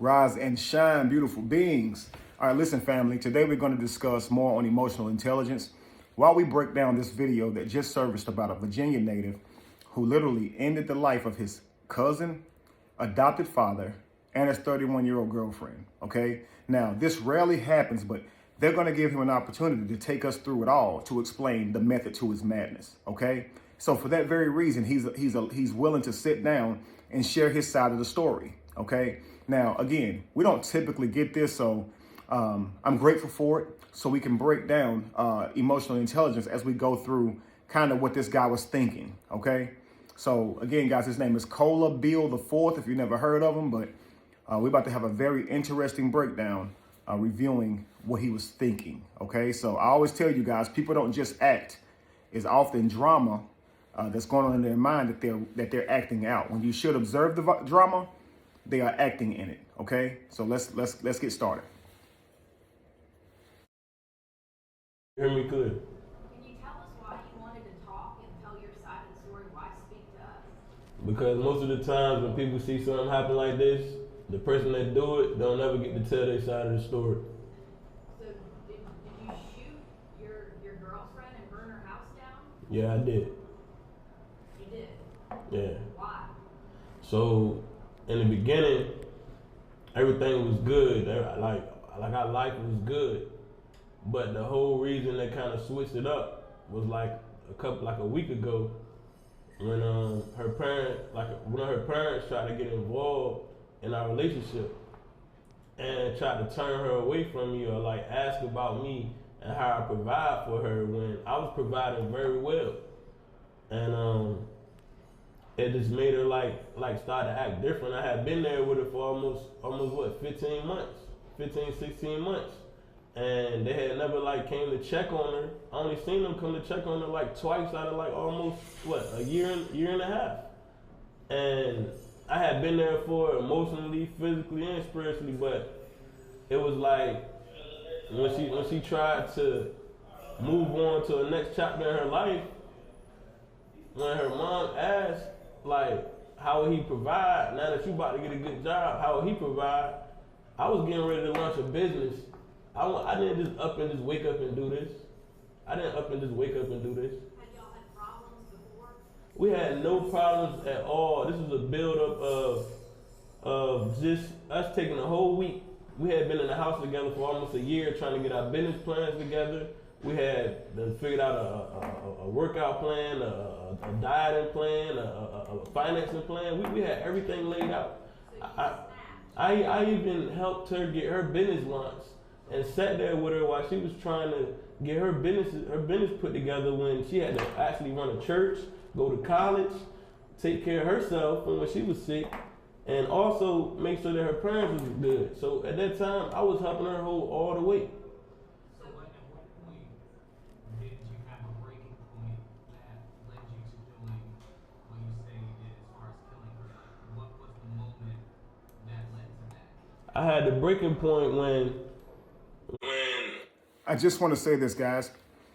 Rise and shine, beautiful beings. All right, listen, family. Today we're going to discuss more on emotional intelligence while we break down this video that just surfaced about a Virginia native who literally ended the life of his cousin, adopted father, and his 31-year-old girlfriend. Okay, now this rarely happens, but they're going to give him an opportunity to take us through it all to explain the method to his madness. Okay, so for that very reason, he's willing to sit down and share his side of the story. Okay, now again, we don't typically get this, so I'm grateful for it. So we can break down emotional intelligence as we go through kind of what this guy was thinking. Okay, so again, guys, his name is Beale the Fourth. If you never heard of him, but we're about to have a very interesting breakdown reviewing what he was thinking. Okay, so I always tell you guys, people don't just act. It's often drama that's going on in their mind that they're acting out. When you should observe the drama, they are acting in it. Okay, so let's get started. Hear me clear. Can you tell us why you wanted to talk and tell your side of the story? Why speak to us? Because most of the times when people see something happen like this, the person that do it don't ever get to tell their side of the story. So did you shoot your girlfriend and burn her house down? Yeah, I did. You did? Yeah. Why? So in the beginning, everything was good. Like our life was good. But the whole reason they kind of switched it up was like a week ago when one of her parents tried to get involved in our relationship and tried to turn her away from me or like ask about me and how I provide for her when I was providing very well. And it just made her like start to act different. I had been there with her for almost what, 15 months, 16 months. And they had never like came to check on her. I only seen them come to check on her like twice out of like almost a year and a half. And I had been there for her emotionally, physically, and spiritually, but it was like when she tried to move on to the next chapter in her life, when her mom asked like how would he provide now that you about to get a good job, how would he provide? I was getting ready to launch a business. I didn't just up and just wake up and do this. Had y'all had problems before? We had no problems at all. This was a build-up of just us taking a whole week. We had been in the house together for almost a year trying to get our business plans together. We had figured out a workout plan, a dieting plan, a financing plan. We had everything laid out. So I even helped her get her business launched and sat there with her while she was trying to get her business put together when she had to actually run a church, go to college, take care of herself from when she was sick, and also make sure that her parents was good. So at that time, I was helping her hold all the weight. So at what point did you have a breaking point that led you to doing what you say you did as far as killing her? What was the moment that led to that? I had the breaking point when I just want to say this, guys.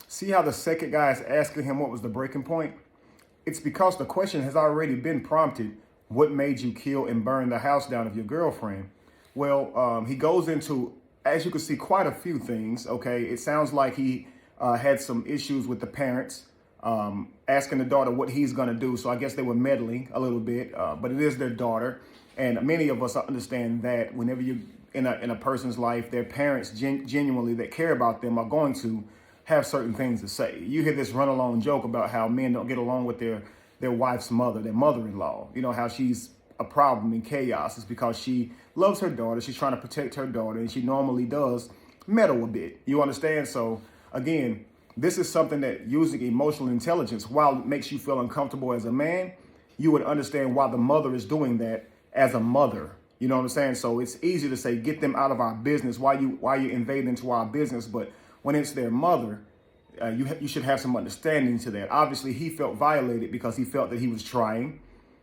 See how the second guy is asking him what was the breaking point? It's because the question has already been prompted. What made you kill and burn the house down of your girlfriend? Well, he goes into, as you can see, quite a few things. Okay, it sounds like he had some issues with the parents, asking the daughter what he's going to do. So I guess they were meddling a little bit, but it is their daughter. And many of us understand that whenever you in a person's life, their parents genuinely that care about them are going to have certain things to say. You hear this run-along joke about how men don't get along with their wife's mother, their mother-in-law. You know, how she's a problem in chaos. It's because she loves her daughter. She's trying to protect her daughter, and she normally does meddle a bit. You understand? So, again, this is something that using emotional intelligence, while it makes you feel uncomfortable as a man, you would understand why the mother is doing that as a mother. You know what I'm saying? So it's easy to say, get them out of our business. Why you invade into our business? But when it's their mother, you should have some understanding to that. Obviously, he felt violated because he felt that he was trying,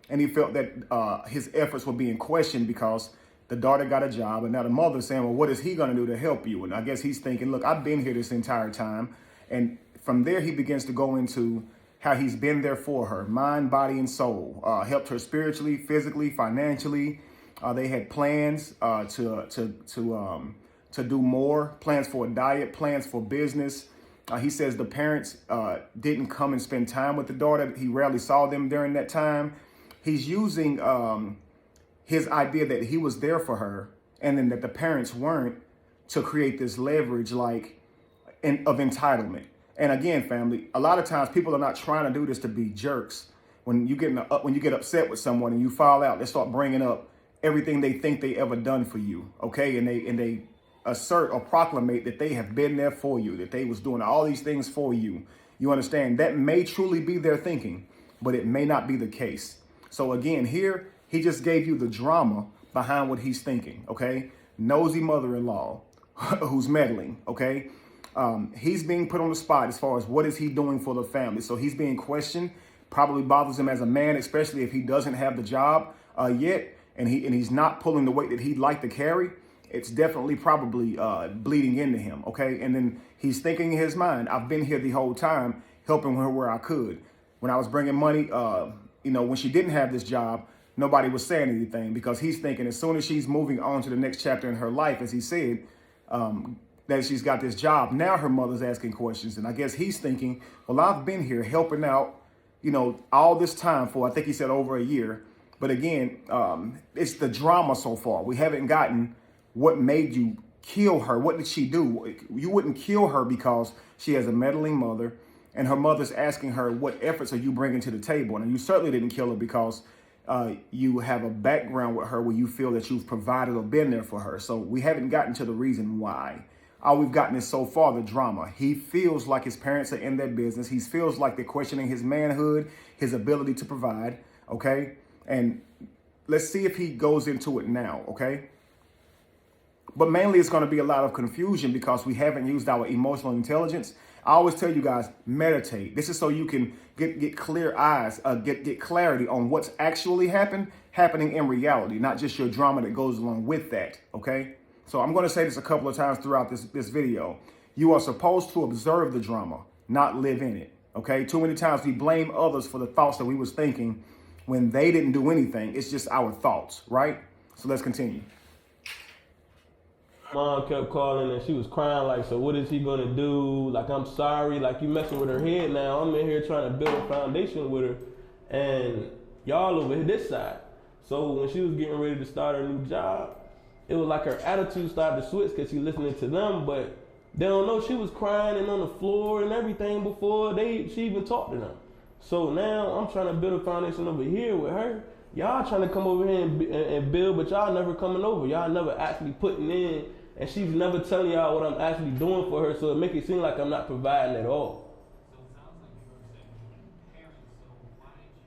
and he felt that his efforts were being questioned because the daughter got a job, and now the mother's saying, well, what is he going to do to help you? And I guess he's thinking, look, I've been here this entire time. And from there, he begins to go into how he's been there for her, mind, body, and soul, helped her spiritually, physically, financially, They had plans to do more, plans for a diet, plans for business. He says the parents didn't come and spend time with the daughter. He rarely saw them during that time. He's using his idea that he was there for her and then that the parents weren't to create this leverage of entitlement. And again, family, a lot of times people are not trying to do this to be jerks. When you get upset with someone and you fall out, they start bringing up everything they think they ever done for you, okay? And they assert or proclamate that they have been there for you, that they was doing all these things for you. You understand? That may truly be their thinking, but it may not be the case. So again, here, he just gave you the drama behind what he's thinking, okay? Nosy mother-in-law who's meddling, okay? He's being put on the spot as far as what is he doing for the family. So he's being questioned, probably bothers him as a man, especially if he doesn't have the job yet, and he's not pulling the weight that he'd like to carry. It's definitely probably bleeding into him, okay? And then he's thinking in his mind, I've been here the whole time helping her where I could. When I was bringing money, when she didn't have this job, nobody was saying anything because he's thinking as soon as she's moving on to the next chapter in her life, as he said, that she's got this job, now her mother's asking questions. And I guess he's thinking, well, I've been here helping out, all this time for, I think he said over a year. But again, it's the drama so far. We haven't gotten what made you kill her. What did she do? You wouldn't kill her because she has a meddling mother and her mother's asking her, what efforts are you bringing to the table? And you certainly didn't kill her because you have a background with her where you feel that you've provided or been there for her. So we haven't gotten to the reason why. All we've gotten is so far the drama. He feels like his parents are in their business. He feels like they're questioning his manhood, his ability to provide, okay? And let's see if he goes into it now, okay? But mainly it's going to be a lot of confusion because we haven't used our emotional intelligence. I always tell you guys, meditate. This is so you can get clear eyes, get clarity on what's actually happening in reality, not just your drama that goes along with that, okay? So I'm going to say this a couple of times throughout this video. You are supposed to observe the drama, not live in it, okay? Too many times we blame others for the thoughts that we was thinking when they didn't do anything. It's just our thoughts, right? So let's continue. Mom kept calling and she was crying like, so what is he gonna do? Like, I'm sorry, like you messing with her head now. I'm in here trying to build a foundation with her and y'all over this side. So when she was getting ready to start her new job, it was like her attitude started to switch because she listening to them, but they don't know she was crying and on the floor and everything before she even talked to them. So now I'm trying to build a foundation over here with her. Y'all trying to come over here and build, but y'all never coming over. Y'all never actually putting in. And she's never telling y'all what I'm actually doing for her, so it make it seem like I'm not providing at all. So it sounds like you were saying parents, so why didn't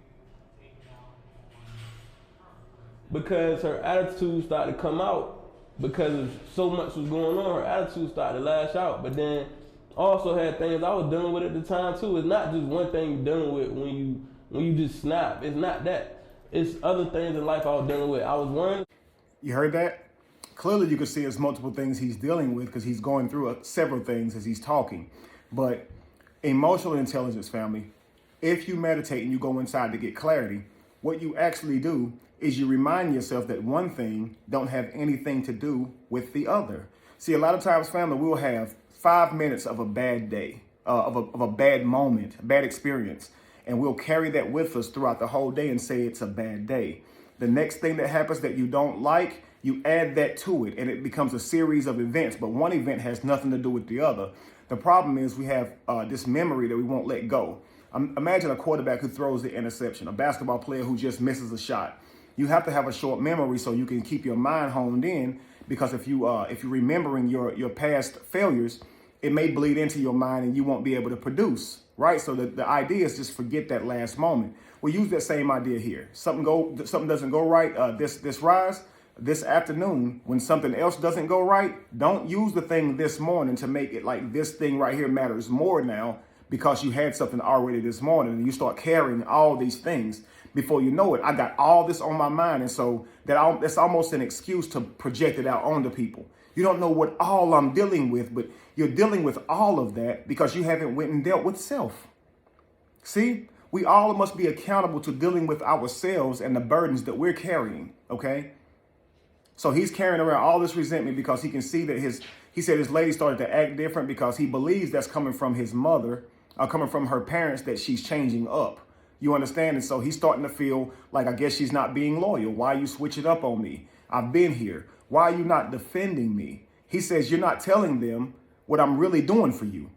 you take it out on her? Because her attitude started to come out because so much was going on. Her attitude started to lash out, but then also had things I was dealing with at the time too. It's not just one thing you're dealing with when you just snap. It's not that. It's other things in life I was dealing with. I was worrying. You heard that? Clearly, you can see there's multiple things he's dealing with because he's going through several things as he's talking. But emotional intelligence, family, if you meditate and you go inside to get clarity, what you actually do is you remind yourself that one thing don't have anything to do with the other. See, a lot of times, family, we'll have 5 minutes of a bad day, of a bad moment, a bad experience, and we'll carry that with us throughout the whole day and say it's a bad day. The next thing that happens that you don't like, you add that to it and it becomes a series of events, but one event has nothing to do with the other. The problem is we have this memory that we won't let go. Imagine a quarterback who throws the interception, a basketball player who just misses a shot. You have to have a short memory so you can keep your mind honed in, because if you're remembering your past failures, it may bleed into your mind and you won't be able to produce, right? So the idea is just forget that last moment. We use that same idea here. Something doesn't go right this afternoon, when something else doesn't go right, don't use the thing this morning to make it like this thing right here matters more now because you had something already this morning and you start carrying all these things. Before you know it, I got all this on my mind. And so that's almost an excuse to project it out onto people. You don't know what all I'm dealing with, but you're dealing with all of that because you haven't went and dealt with self. See, we all must be accountable to dealing with ourselves and the burdens that we're carrying, okay? So he's carrying around all this resentment because he can see that he said his lady started to act different because he believes that's coming from his mother, coming from her parents, that she's changing up. You understand? And so he's starting to feel like, I guess she's not being loyal. Why are you switching up on me? I've been here. Why are you not defending me? He says, you're not telling them what I'm really doing for you.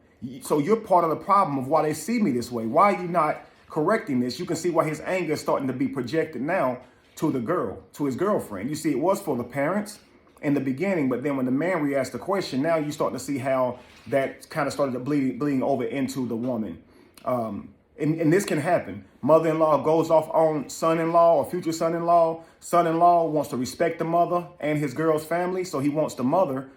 So you're part of the problem of why they see me this way. Why are you not correcting this? You can see why his anger is starting to be projected now to the girl, to his girlfriend. You see, it was for the parents in the beginning, but then when the man re-asked the question, now you start to see how that kind of started to bleeding over into the woman. And this can happen. Mother-in-law goes off on son-in-law or future son-in-law. Son-in-law wants to respect the mother and his girl's family, so he wants the mother.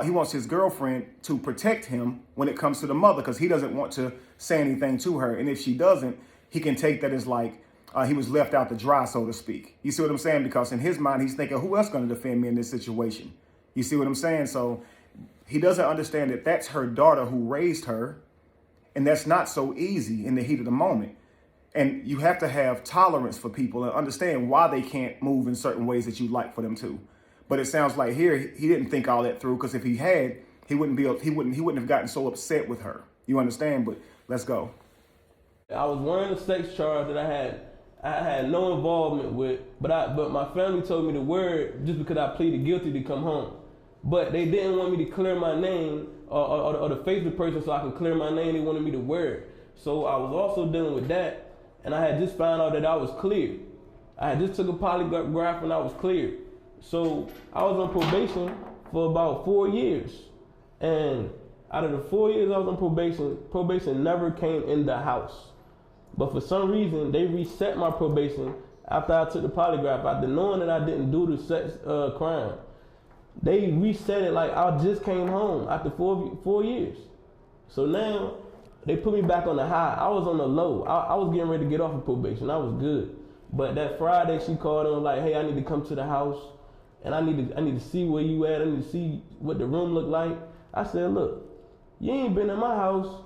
He wants his girlfriend to protect him when it comes to the mother, because he doesn't want to say anything to her. And if she doesn't, he can take that as like he was left out to dry, so to speak. You see what I'm saying? Because in his mind, he's thinking, who else going to defend me in this situation? You see what I'm saying? So he doesn't understand that that's her daughter who raised her. And that's not so easy in the heat of the moment. And you have to have tolerance for people and understand why they can't move in certain ways that you'd like for them to. But it sounds like here he didn't think all that through, because if he had, he wouldn't have gotten so upset with her. You understand? But let's go. I was wearing a sex charge that I had no involvement with, but my family told me to wear it just because I pleaded guilty to come home. But they didn't want me to clear my name or to face the person so I can clear my name. They wanted me to wear it. So I was also dealing with that, and I had just found out that I was cleared. I had just took a polygraph and I was cleared. So I was on probation for about 4 years. And out of the 4 years I was on probation never came in the house. But for some reason, they reset my probation after I took the polygraph, after knowing that I didn't do the sex crime. They reset it like I just came home after 4 years. So now they put me back on the high. I was on the low. I was getting ready to get off of probation. I was good. But that Friday she called and was like, hey, I need to come to the house and I need to see where you at. I need to see what the room looked like. I said, look, you ain't been in my house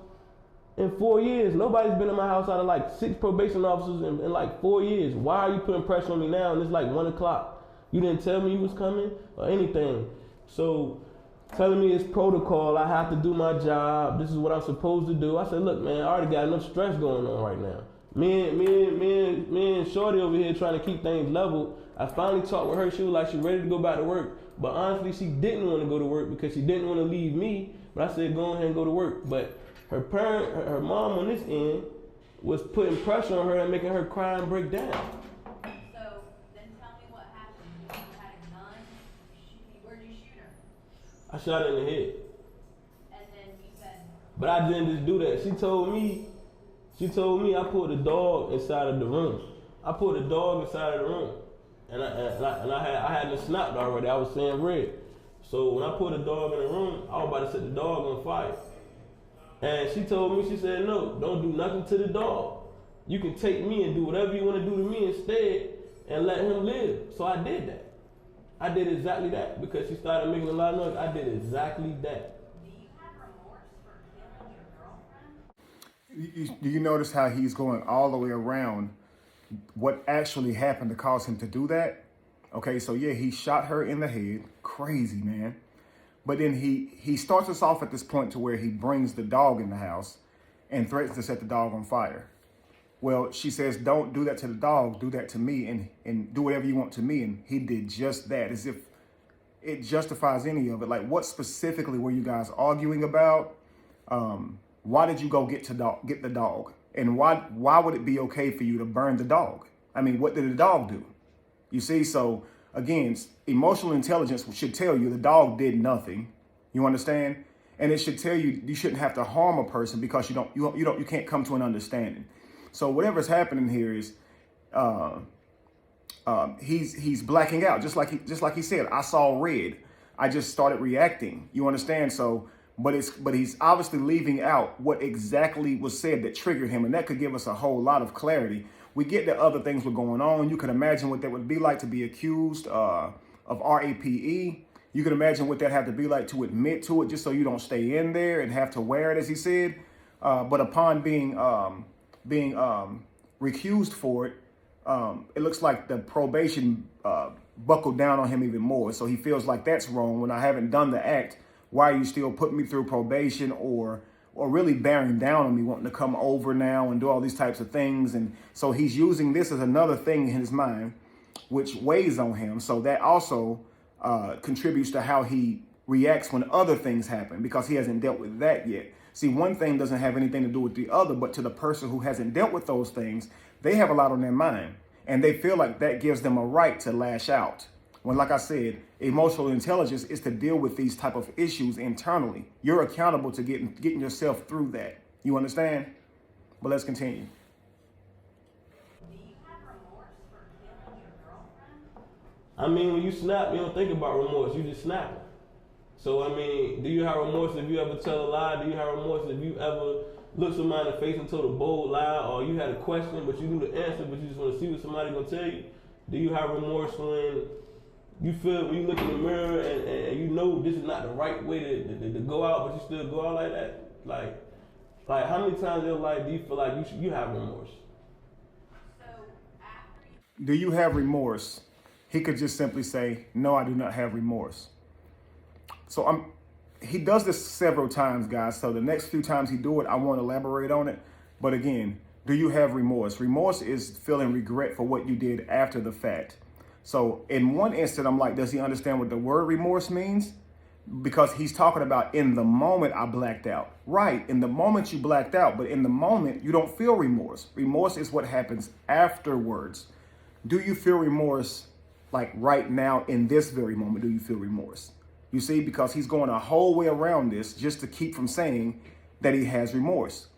in 4 years. Nobody's been in my house out of like 6 probation officers in like 4 years. Why are you putting pressure on me now? And it's like 1 o'clock. You didn't tell me you was coming or anything. So telling me it's protocol, I have to do my job. This is what I'm supposed to do. I said, look, man, I already got enough stress going on right now. Me and Shorty over here trying to keep things level. I finally talked with her. She was like, she ready to go back to work. But honestly, she didn't want to go to work because she didn't want to leave me. But I said, go ahead and go to work. But her her mom on this end was putting pressure on her and making her cry and break down. So then tell me what happened. You had a gun. Where'd you shoot her? I shot her in the head. And then you said. But I didn't just do that. She told me I put a dog inside of the room. I put a dog inside of the room. And I had it snapped already. I was saying red. So when I put a dog in the room, I was about to set the dog on fire. And she told me, she said, no, don't do nothing to the dog. You can take me and do whatever you want to do to me instead and let him live. So I did that. I did exactly that because she started making a lot of noise. I did exactly that. Do you have remorse for killing your girlfriend? Do you notice how he's going all the way around what actually happened to cause him to do that? Okay, so yeah, he shot her in the head. Crazy, man. But then he starts us off at this point to where he brings the dog in the house and threatens to set the dog on fire. Well, she says, don't do that to the dog, do that to me and do whatever you want to me. And he did just that, as if it justifies any of it. Like, what specifically were you guys arguing about? Why did you go get the dog? And why would it be okay for you to burn the dog? I mean, what did the dog do? You see, so again, emotional intelligence should tell you the dog did nothing. You understand? And it should tell you you shouldn't have to harm a person because you can't come to an understanding. So whatever's happening here is he's blacking out, just like he said. I saw red. I just started reacting. You understand? So, but he's obviously leaving out what exactly was said that triggered him, and that could give us a whole lot of clarity. We get that other things were going on. You can imagine what that would be like to be accused of RAPE. You can imagine what that had to be like to admit to it, just so you don't stay in there and have to wear it, as he said. But upon being recused for it, it looks like the probation buckle down on him even more. So he feels like that's wrong. When I haven't done the act, why are you still putting me through probation or really bearing down on me, wanting to come over now and do all these types of things? And so he's using this as another thing in his mind, which weighs on him. So that also contributes to how he reacts when other things happen, because he hasn't dealt with that yet. See, one thing doesn't have anything to do with the other, but to the person who hasn't dealt with those things, they have a lot on their mind, and they feel like that gives them a right to lash out. When, like I said, emotional intelligence is to deal with these type of issues internally. You're accountable to getting yourself through that. You understand? But let's continue. Do you have remorse for killing your girlfriend? I mean, when you snap, you don't think about remorse. You just snap it. So, I mean, do you have remorse if you ever tell a lie? Do you have remorse if you ever look somebody in the face and told a bold lie, or you had a question but you knew the answer but you just want to see what somebody's going to tell you? Do you have remorse when you feel, when you look in the mirror and you know this is not the right way to go out, but you still go out like that? Like how many times in your life do you feel like you have remorse? So after you Do you have remorse? He could just simply say, no, I do not have remorse. So he does this several times, guys. So the next few times he do it, I won't elaborate on it. But again, do you have remorse? Remorse is feeling regret for what you did after the fact. So in one instant, I'm like, does he understand what the word remorse means? Because he's talking about in the moment I blacked out. Right, in the moment you blacked out, but in the moment you don't feel remorse. Remorse is what happens afterwards. Do you feel remorse like right now in this very moment? Do you feel remorse? You see, because he's going a whole way around this just to keep from saying that he has remorse.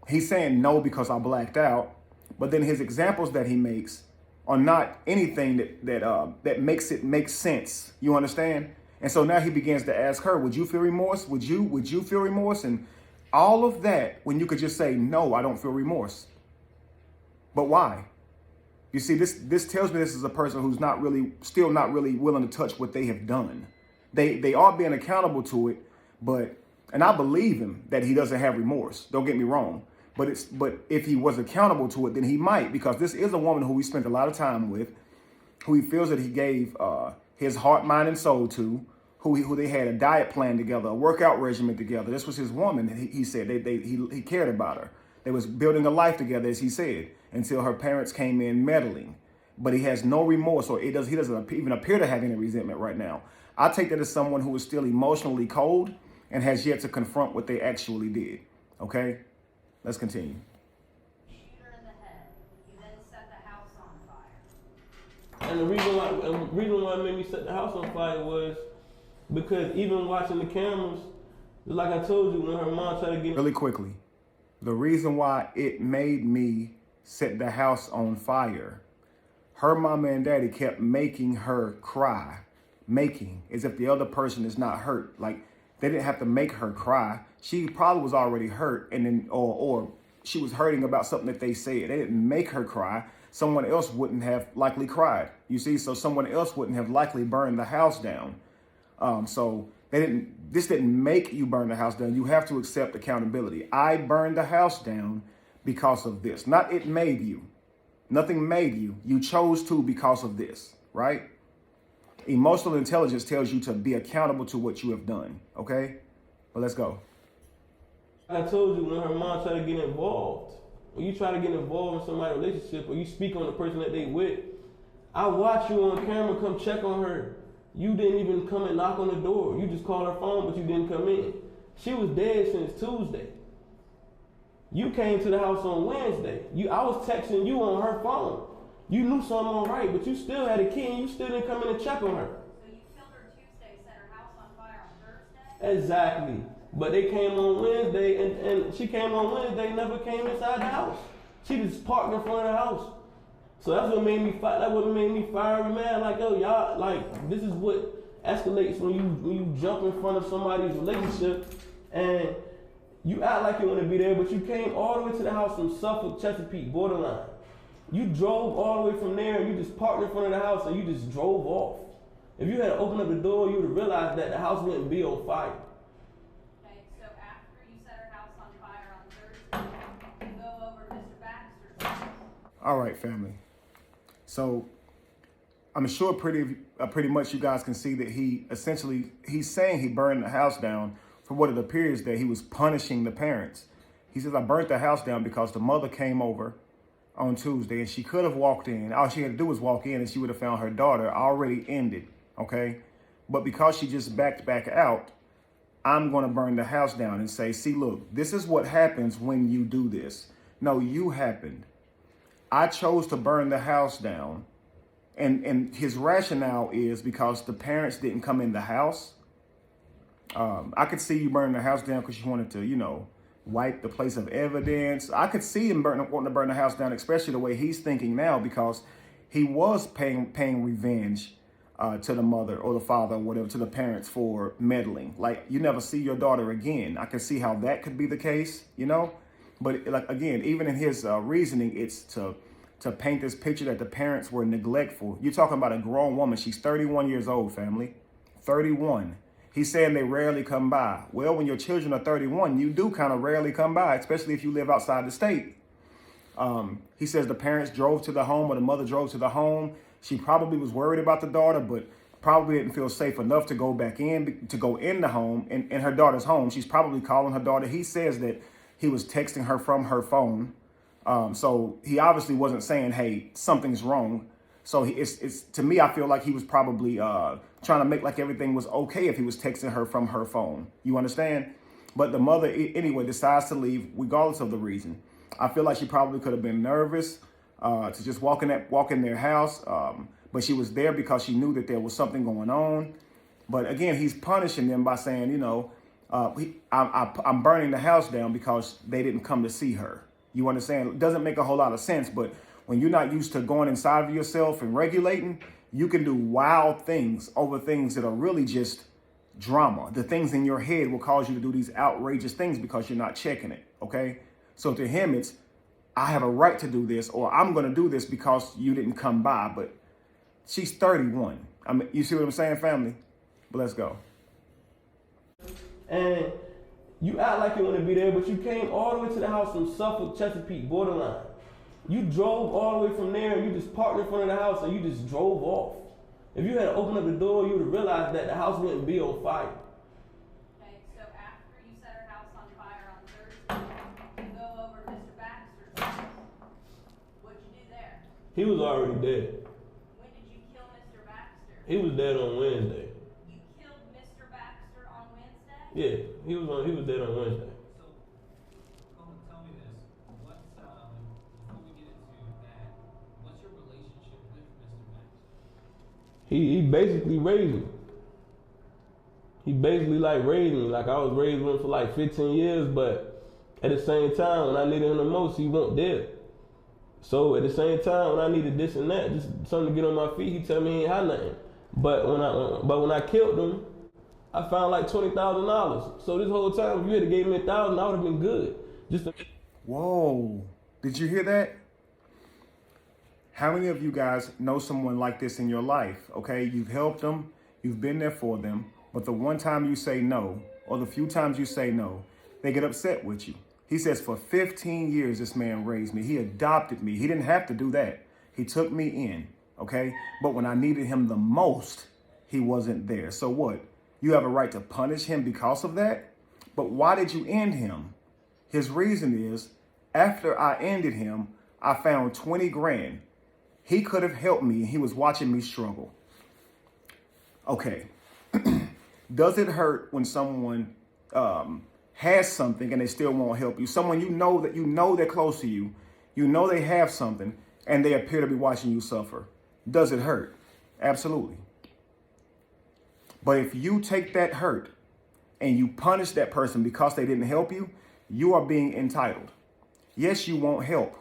He's saying no because I blacked out, but then his examples that he makes are not anything that makes it make sense. You understand? And so now he begins to ask her, would you feel remorse? Would you feel remorse? And all of that when you could just say, no, I don't feel remorse. But why? You see, this tells me this is a person who's still not really willing to touch what they have done. They are being accountable to it, and I believe him that he doesn't have remorse. Don't get me wrong. But if he was accountable to it, then he might, because this is a woman who he spent a lot of time with, who he feels that he gave his heart, mind, and soul to, who they had a diet plan together, a workout regimen together. This was his woman. He said he cared about her. They was building a life together, as he said, until her parents came in meddling. But he has no remorse, or he doesn't even appear to have any resentment right now. I take that as someone who is still emotionally cold and has yet to confront what they actually did. Okay? Let's continue. shoot her in the head, you then set the house on fire. And the reason why it made me set the house on fire was because even watching the cameras, like I told you, when her mom tried to get Really quickly, the reason why it made me set the house on fire, her mama and daddy kept making her cry. Making, as if the other person is not hurt. Like, they didn't have to make her cry. She probably was already hurt, and then or she was hurting about something that they said. They didn't make her cry. Someone else wouldn't have likely cried. You see, so someone else wouldn't have likely burned the house down. So this didn't make you burn the house down. You have to accept accountability. I burned the house down because of this. Not it made you. Nothing made you. You chose to because of this, right? Emotional intelligence tells you to be accountable to what you have done. Okay? Well, let's go. I told you, when her mom tried to get involved, when you try to get involved in somebody's relationship or you speak on the person that they with, I watch you on camera come check on her. You didn't even come and knock on the door. You just called her phone, but you didn't come in. She was dead since Tuesday. You came to the house on Wednesday. I was texting you on her phone. You knew something all right, but you still had a key and you still didn't come in and check on her. So you killed her Tuesday, set her house on fire on Thursday? Exactly. But they came on Wednesday, and she came on Wednesday, never came inside the house. She just parked in front of the house. So that's what made me fight. That's what made me fiery mad. Like, yo, y'all, like, this is what escalates when you jump in front of somebody's relationship and you act like you want to be there, but you came all the way to the house from Suffolk, Chesapeake, borderline. You drove all the way from there and you just parked in front of the house and you just drove off. If you had opened up the door, you would have realized that the house wouldn't be on fire. Okay, so after you set her house on fire on Thursday, you go over to Mr. Baxter's house. All right, family. So I'm sure pretty much you guys can see that he's saying he burned the house down for what it appears that he was punishing the parents. He says, I burnt the house down because the mother came over on Tuesday and she could have walked in. All she had to do was walk in and she would have found her daughter already ended, okay? But because she just backed back out, I'm going to burn the house down and say, see, look, this is what happens when you do this. No, you happened. I chose to burn the house down. And his rationale is because the parents didn't come in the house. I could see you burning the house down because you wanted to, wipe the place of evidence. I could see him wanting to burn the house down, especially the way he's thinking now, because he was paying revenge to the mother or the father or whatever, to the parents for meddling. Like, you never see your daughter again. I can see how that could be the case, But like, again, even in his reasoning, it's to paint this picture that the parents were neglectful. You're talking about a grown woman. She's 31 years old, family. 31. He's saying they rarely come by. Well, when your children are 31, you do kind of rarely come by, especially if you live outside the state. He says the parents drove to the home or the mother drove to the home. She probably was worried about the daughter, but probably didn't feel safe enough to go in the home, in her daughter's home. She's probably calling her daughter. He says that he was texting her from her phone. So he obviously wasn't saying, hey, something's wrong. So it's to me, I feel like he was probably trying to make like everything was okay if he was texting her from her phone. You understand? But the mother, anyway, decides to leave regardless of the reason. I feel like she probably could have been nervous to just walk in their house. But she was there because she knew that there was something going on. But again, he's punishing them by saying, I'm burning the house down because they didn't come to see her. You understand? It doesn't make a whole lot of sense, but when you're not used to going inside of yourself and regulating, you can do wild things over things that are really just drama. The things in your head will cause you to do these outrageous things because you're not checking it, okay? So to him, it's, I have a right to do this, or I'm going to do this because you didn't come by, but she's 31. I mean, you see what I'm saying, family? But let's go. And you act like you want to be there, but you came all the way to the house from Suffolk, Chesapeake, borderline. You drove all the way from there and you just parked in front of the house and you just drove off. If you had opened up the door, you would have realized that the house wouldn't be on fire. Okay, so after you set her house on fire on Thursday, you go over to Mr. Baxter's house. What'd you do there? He was already dead. When did you kill Mr. Baxter? He was dead on Wednesday. You killed Mr. Baxter on Wednesday? Yeah, he was dead on Wednesday. So, Coleman, tell me this. Before we get into that, what's your relationship with Mr. Baxter? He basically raised me. He basically raised me. Like I was raised with him for 15 years, but at the same time, when I needed him the most, he wasn't there. So at the same time, when I needed this and that, just something to get on my feet, he tell me he ain't had nothing. But when I killed him, I found $20,000. So this whole time, if you had gave me $1,000, I would have been good. Whoa, did you hear that? How many of you guys know someone like this in your life? Okay, you've helped them, you've been there for them, but the one time you say no, or the few times you say no, they get upset with you. He says, for 15 years, this man raised me. He adopted me. He didn't have to do that. He took me in, okay? But when I needed him the most, he wasn't there. So what? You have a right to punish him because of that? But why did you end him? His reason is, after I ended him, I found 20 grand. He could have helped me. He was watching me struggle. Okay. Does it hurt when someone has something and they still won't help you? Someone you know they're close to you, you know they have something, and they appear to be watching you suffer. Does it hurt? Absolutely. But if you take that hurt and you punish that person because they didn't help you, you are being entitled. Yes, you won't help.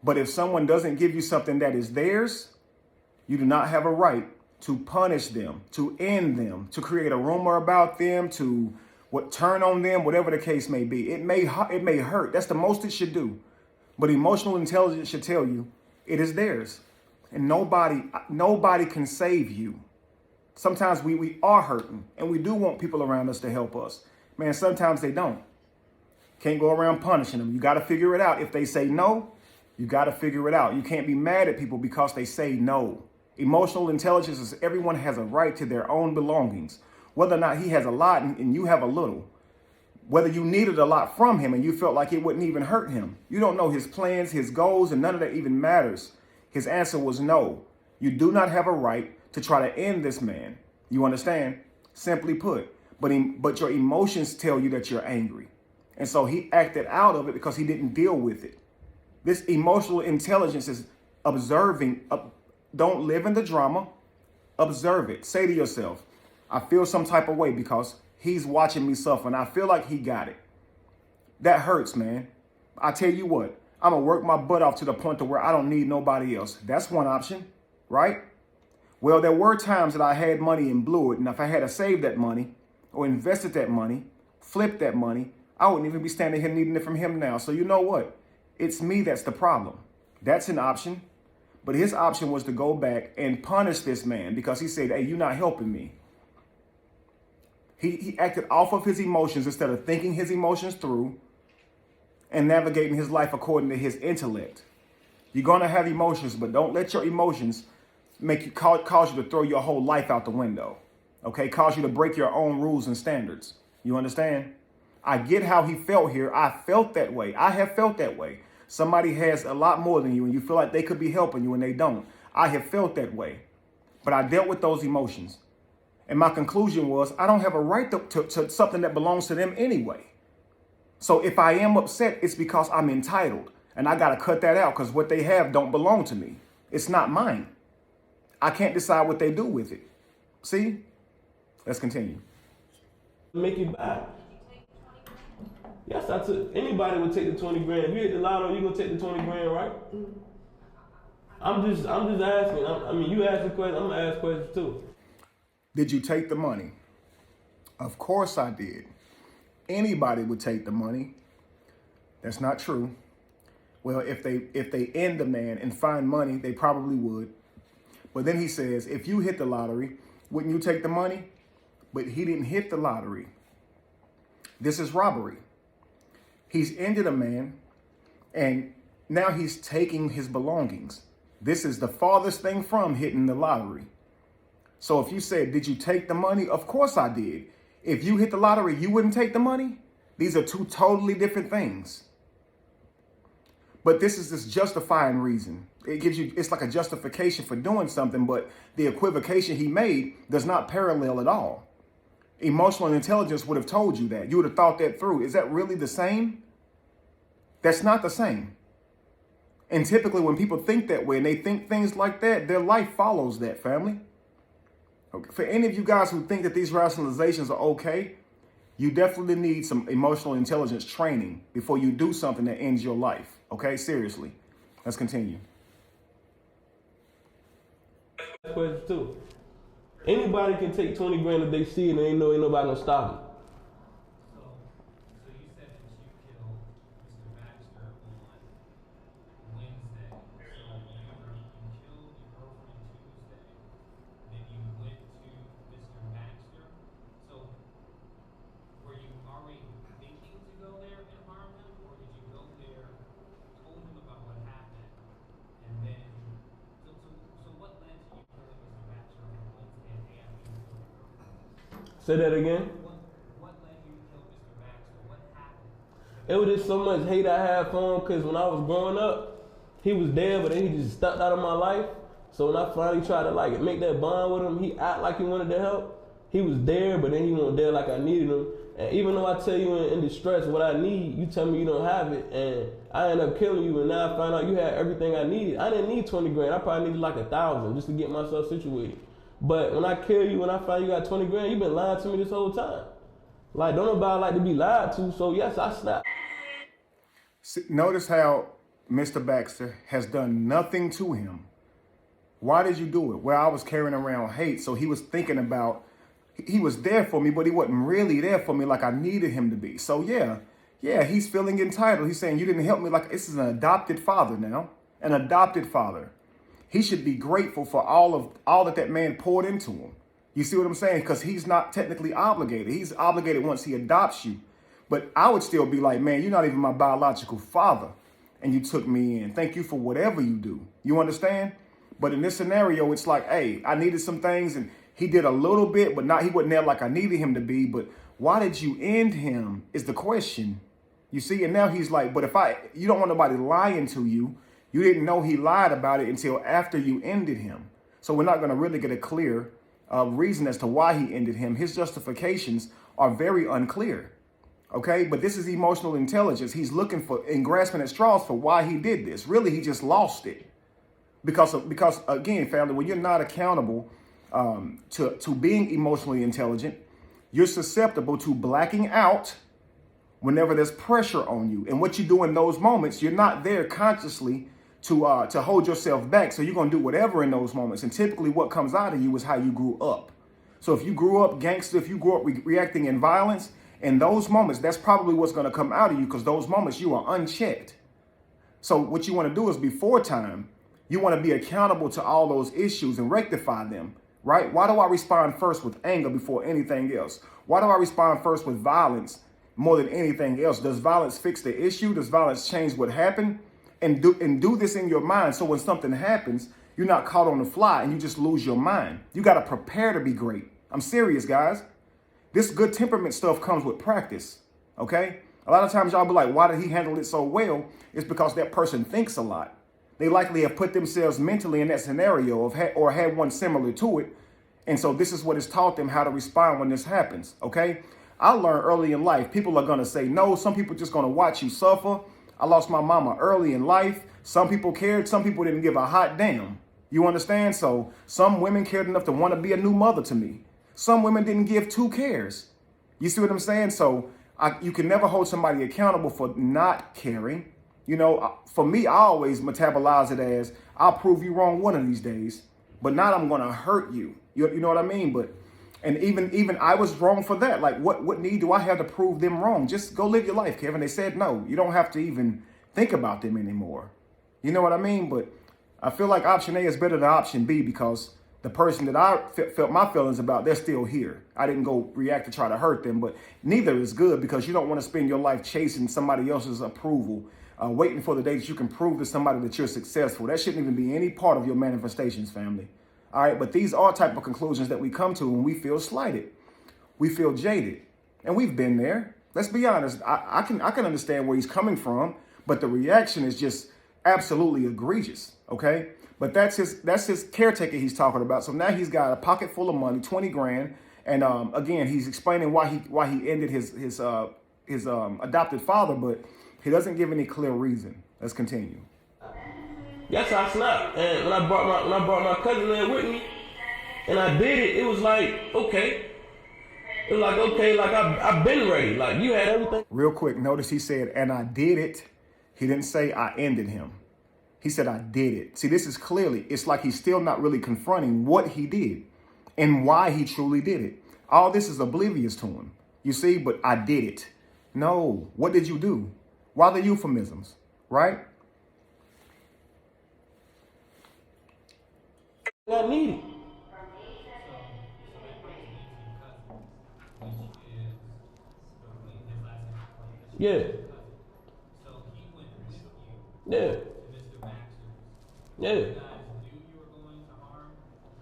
But if someone doesn't give you something that is theirs, you do not have a right to punish them, to end them, to create a rumor about them, to turn on them, whatever the case may be. It may hurt. That's the most it should do. But emotional intelligence should tell you it is theirs. And nobody can save you. Sometimes we are hurting and we do want people around us to help us. Man, sometimes they don't. Can't go around punishing them. You got to figure it out. If they say no, you got to figure it out. You can't be mad at people because they say no. Emotional intelligence is everyone has a right to their own belongings. Whether or not he has a lot and you have a little. Whether you needed a lot from him and you felt like it wouldn't even hurt him. You don't know his plans, his goals, and none of that even matters. His answer was no. You do not have a right to try to end this man. You understand? Simply put. But your emotions tell you that you're angry. And so he acted out of it because he didn't deal with it. This emotional intelligence is observing. Don't live in the drama. Observe it. Say to yourself, I feel some type of way because he's watching me suffer and I feel like he got it. That hurts, man. I tell you what, I'm going to work my butt off to the point to where I don't need nobody else. That's one option, right? Well, there were times that I had money and blew it. And if I had to save that money or invested that money, flipped that money, I wouldn't even be standing here needing it from him now. So you know what? It's me that's the problem. That's an option. But his option was to go back and punish this man because he said, hey, you're not helping me. He acted off of his emotions instead of thinking his emotions through and navigating his life according to his intellect. You're going to have emotions, but don't let your emotions make you cause you to throw your whole life out the window. Okay, cause you to break your own rules and standards. You understand? I get how he felt here. I felt that way. I have felt that way. Somebody has a lot more than you and you feel like they could be helping you and they don't. I have felt that way. But I dealt with those emotions. And my conclusion was I don't have a right to something that belongs to them anyway. So if I am upset, it's because I'm entitled. And I got to cut that out because what they have don't belong to me. It's not mine. I can't decide what they do with it. See? Let's continue. Make it back. Yes, I took. Anybody would take the 20 grand. If you hit the lotto, you gonna take the 20 grand, right? I'm just asking. I mean, you ask a question. I'm gonna ask questions too. Did you take the money? Of course I did. Anybody would take the money. That's not true. Well, if they end the man and find money, they probably would. But then he says, if you hit the lottery, wouldn't you take the money? But he didn't hit the lottery. This is robbery. He's ended a man, and now he's taking his belongings. This is the farthest thing from hitting the lottery. So if you said, did you take the money? Of course I did. If you hit the lottery, you wouldn't take the money? These are two totally different things. But this is this justifying reason. It's like a justification for doing something, but the equivocation he made does not parallel at all. Emotional intelligence would have told you that. You would have thought that through. Is that really the same? That's not the same. And typically when people think that way and they think things like that, their life follows that, family. Okay. For any of you guys who think that these rationalizations are okay, you definitely need some emotional intelligence training before you do something that ends your life. Okay, seriously. Let's continue. Questions too. Anybody can take 20 grand if they see it and ain't nobody gonna stop them. So you said that you killed Mr. Baxter on Wednesday. So you killed your girlfriend Tuesday. Then you went to Mr. Baxter. So were you already thinking to go there and harm him, or did you go there, told him about what happened, and then so what led to you killing Mr. Baxter on Wednesday and day after you killed your girlfriend? Say that again. What led you to kill Mr. Baxter? What happened? It was just so much hate I had for him because when I was growing up, he was there, but then he just stepped out of my life. So when I finally tried to like make that bond with him, he act like he wanted to help. He was there, but then he wasn't there like I needed him. And even though I tell you in distress what I need, you tell me you don't have it, and I end up killing you, and now I find out you had everything I needed. I didn't need 20 grand. I probably needed like 1,000 just to get myself situated. But when I kill you, when I find you got 20 grand, you've been lying to me this whole time. Like, don't nobody like to be lied to, so yes, I snapped. Notice how Mr. Baxter has done nothing to him. Why did you do it? Well, I was carrying around hate, so he was thinking about, he was there for me, but he wasn't really there for me like I needed him to be. So yeah, he's feeling entitled. He's saying you didn't help me. Like, this is an adopted father now, an adopted father. He should be grateful for all that man poured into him. You see what I'm saying? Because he's not technically obligated. He's obligated once he adopts you. But I would still be like, man, you're not even my biological father. And you took me in. Thank you for whatever you do. You understand? But in this scenario, it's like, hey, I needed some things and he did a little bit, but not, he wasn't there like I needed him to be. But why did you end him is the question. You see, and now he's like, but you don't want nobody lying to you. You didn't know he lied about it until after you ended him. So we're not going to really get a clear reason as to why he ended him. His justifications are very unclear. Okay, but this is emotional intelligence. He's looking for and grasping at straws for why he did this. Really, he just lost it. Because again, family, when you're not accountable to being emotionally intelligent, you're susceptible to blacking out whenever there's pressure on you. And what you do in those moments, you're not there consciously to hold yourself back. So you're going to do whatever in those moments. And typically what comes out of you is how you grew up. So if you grew up gangster, if you grew up reacting in violence, in those moments, that's probably what's going to come out of you, because those moments you are unchecked. So what you want to do is before time, you want to be accountable to all those issues and rectify them, right? Why do I respond first with anger before anything else? Why do I respond first with violence more than anything else? Does violence fix the issue? Does violence change what happened? And do this in your mind, so when something happens, you're not caught on the fly and you just lose your mind. You got to prepare to be great. I'm serious, guys. This good temperament stuff comes with practice, okay? A lot of times y'all be like, why did he handle it so well? It's because that person thinks a lot. They likely have put themselves mentally in that scenario or had one similar to it. And so this is what has taught them how to respond when this happens, okay? I learned early in life, people are going to say no. Some people just going to watch you suffer. I lost my mama early in life. Some people cared. Some people didn't give a hot damn. You understand? So some women cared enough to want to be a new mother to me. Some women didn't give 2 cares. You see what I'm saying? So you can never hold somebody accountable for not caring. You know, for me, I always metabolize it as I'll prove you wrong one of these days, but not I'm going to hurt you. You know what I mean? And even I was wrong for that. Like, what need do I have to prove them wrong? Just go live your life, Kevin. They said no. You don't have to even think about them anymore. You know what I mean? But I feel like option A is better than option B, because the person that I felt my feelings about, they're still here. I didn't go react to try to hurt them, but neither is good, because you don't want to spend your life chasing somebody else's approval, waiting for the day that you can prove to somebody that you're successful. That shouldn't even be any part of your manifestations, family. All right, but these are type of conclusions that we come to when we feel slighted. We feel jaded, and we've been there. Let's be honest. I can understand where he's coming from, but the reaction is just absolutely egregious. Okay, but that's his caretaker he's talking about. So now he's got a pocket full of money, 20 grand, and again he's explaining why he ended his adopted father, but he doesn't give any clear reason. Let's continue. That's how I snapped. And when I brought my cousin in with me, and I did it, it was like, okay. It was like, okay, like I've been ready. Like, you had everything. Real quick, notice he said, and I did it. He didn't say I ended him. He said, I did it. See, this is clearly, it's like he's still not really confronting what he did and why he truly did it. All this is oblivious to him. You see, but I did it. No, what did you do? Why the euphemisms, right? I need it. Yeah. So he went with you Yeah. to Mr. Baxter's. Yeah. You guys knew you were going to harm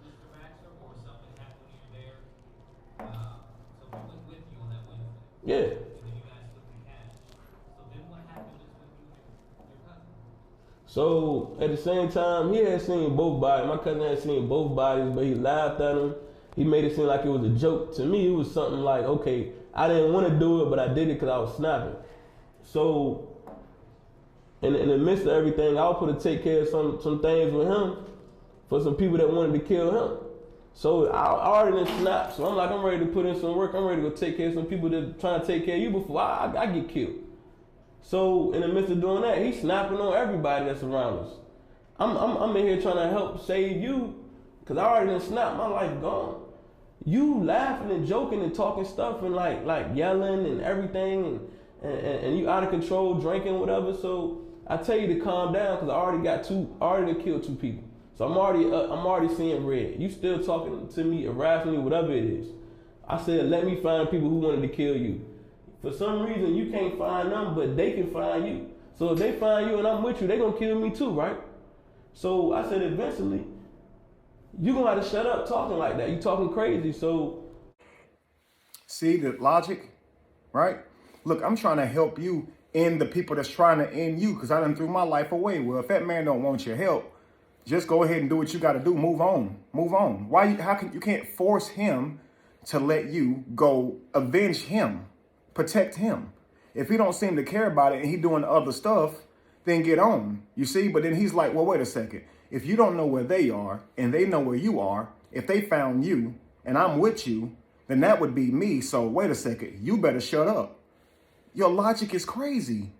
Mr. Baxter, or something happened when you were there? So he went with you on that Wednesday. Yeah. And then you guys took the cash. So then what happened just with you and your cousin? So at the same time, he had seen both bodies. My cousin had seen both bodies, but he laughed at him. He made it seem like it was a joke. To me, it was something like, okay, I didn't want to do it, but I did it because I was snapping. So in the midst of everything, I was put to take care of some things with him for some people that wanted to kill him. So I already done snapped. So I'm like, I'm ready to put in some work. I'm ready to go take care of some people that trying to take care of you before I get killed. So in the midst of doing that, he's snapping on everybody that's around us. I'm in here trying to help save you, because I already done snapped. My life gone. You laughing and joking and talking stuff and like yelling and everything and you out of control, drinking, whatever. So I tell you to calm down, because I already killed 2 people. So I'm already seeing red. You still talking to me, harassing me, whatever it is. I said, let me find people who wanted to kill you. For some reason, you can't find them, but they can find you. So if they find you and I'm with you, they gonna kill me too, right? So I said, eventually, you gonna have to shut up talking like that. You talking crazy. So See the logic, right? Look, I'm trying to help you end the people that's trying to end you because I done threw my life away. Well, if that man don't want your help, just go ahead and do what you got to do. Move on. Move on. Why? You can't force him to let you go avenge him, protect him. If he don't seem to care about it and he doing other stuff, then get on. You see? But then he's like, well, wait a second. If you don't know where they are and they know where you are, if they found you and I'm with you, then that would be me. So wait a second. You better shut up. Your logic is crazy.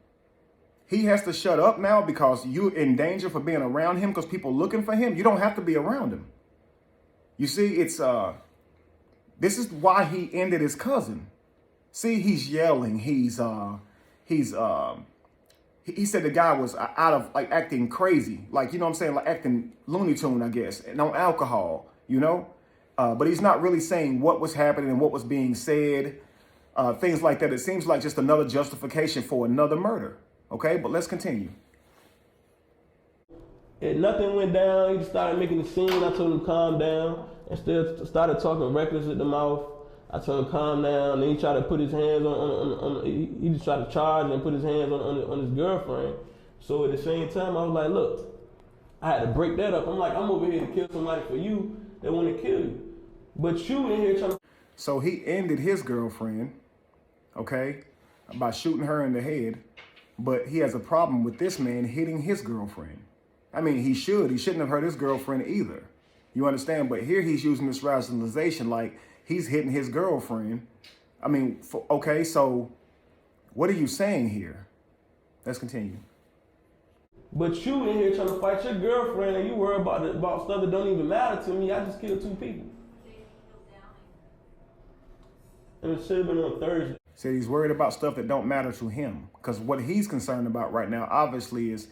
He has to shut up now because you're in danger for being around him because people looking for him. You don't have to be around him. You see, it's this is why he ended his cousin. See, he's yelling. He said the guy was out of like acting crazy, like, you know what I'm saying, like acting Looney Tune, I guess, and on alcohol, you know. But he's not really saying what was happening and what was being said, things like that. It seems like just another justification for another murder. Okay, but let's continue. and nothing went down. He just started making a scene. I told him to calm down. And still started talking reckless at the mouth. I told him calm down. Then he tried to put his hands on he just tried to charge and put his hands on his girlfriend. So at the same time, I was like, look, I had to break that up. I'm like, I'm over here to kill somebody for you that want to kill you. But you in here trying to... So he ended his girlfriend, okay, by shooting her in the head. But he has a problem with this man hitting his girlfriend. I mean, he shouldn't have hurt his girlfriend either. You understand? But here he's using this rationalization like he's hitting his girlfriend. I mean, okay, so what are you saying here? Let's continue. But you in here trying to fight your girlfriend and you worry about stuff that don't even matter to me. I just killed 2 people. And it should have been on Thursday. Said he's worried about stuff that don't matter to him. Because what he's concerned about right now, obviously, is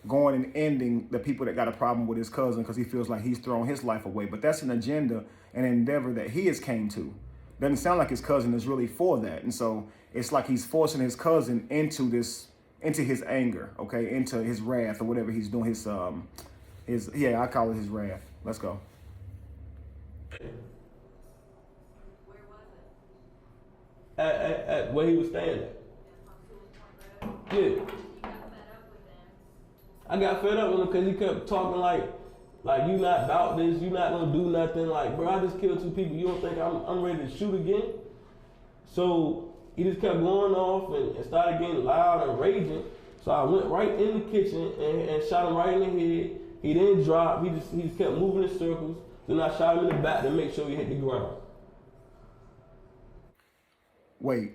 going and ending the people that got a problem with his cousin because he feels like he's thrown his life away. But that's an agenda, an endeavor that he has came to. Doesn't sound like his cousin is really for that. And so it's like he's forcing his cousin into his anger, okay, into his wrath or whatever he's doing. Yeah, I call it his wrath. Let's go. At where he was staying at. Yeah. I got fed up with him because he kept talking like you not about this, you not gonna do nothing. Like, bro, I just killed 2 people. You don't think I'm ready to shoot again? So he just kept going off and started getting loud and raging. So I went right in the kitchen and shot him right in the head. He didn't drop. He just kept moving in circles. Then I shot him in the back to make sure he hit the ground. Wait.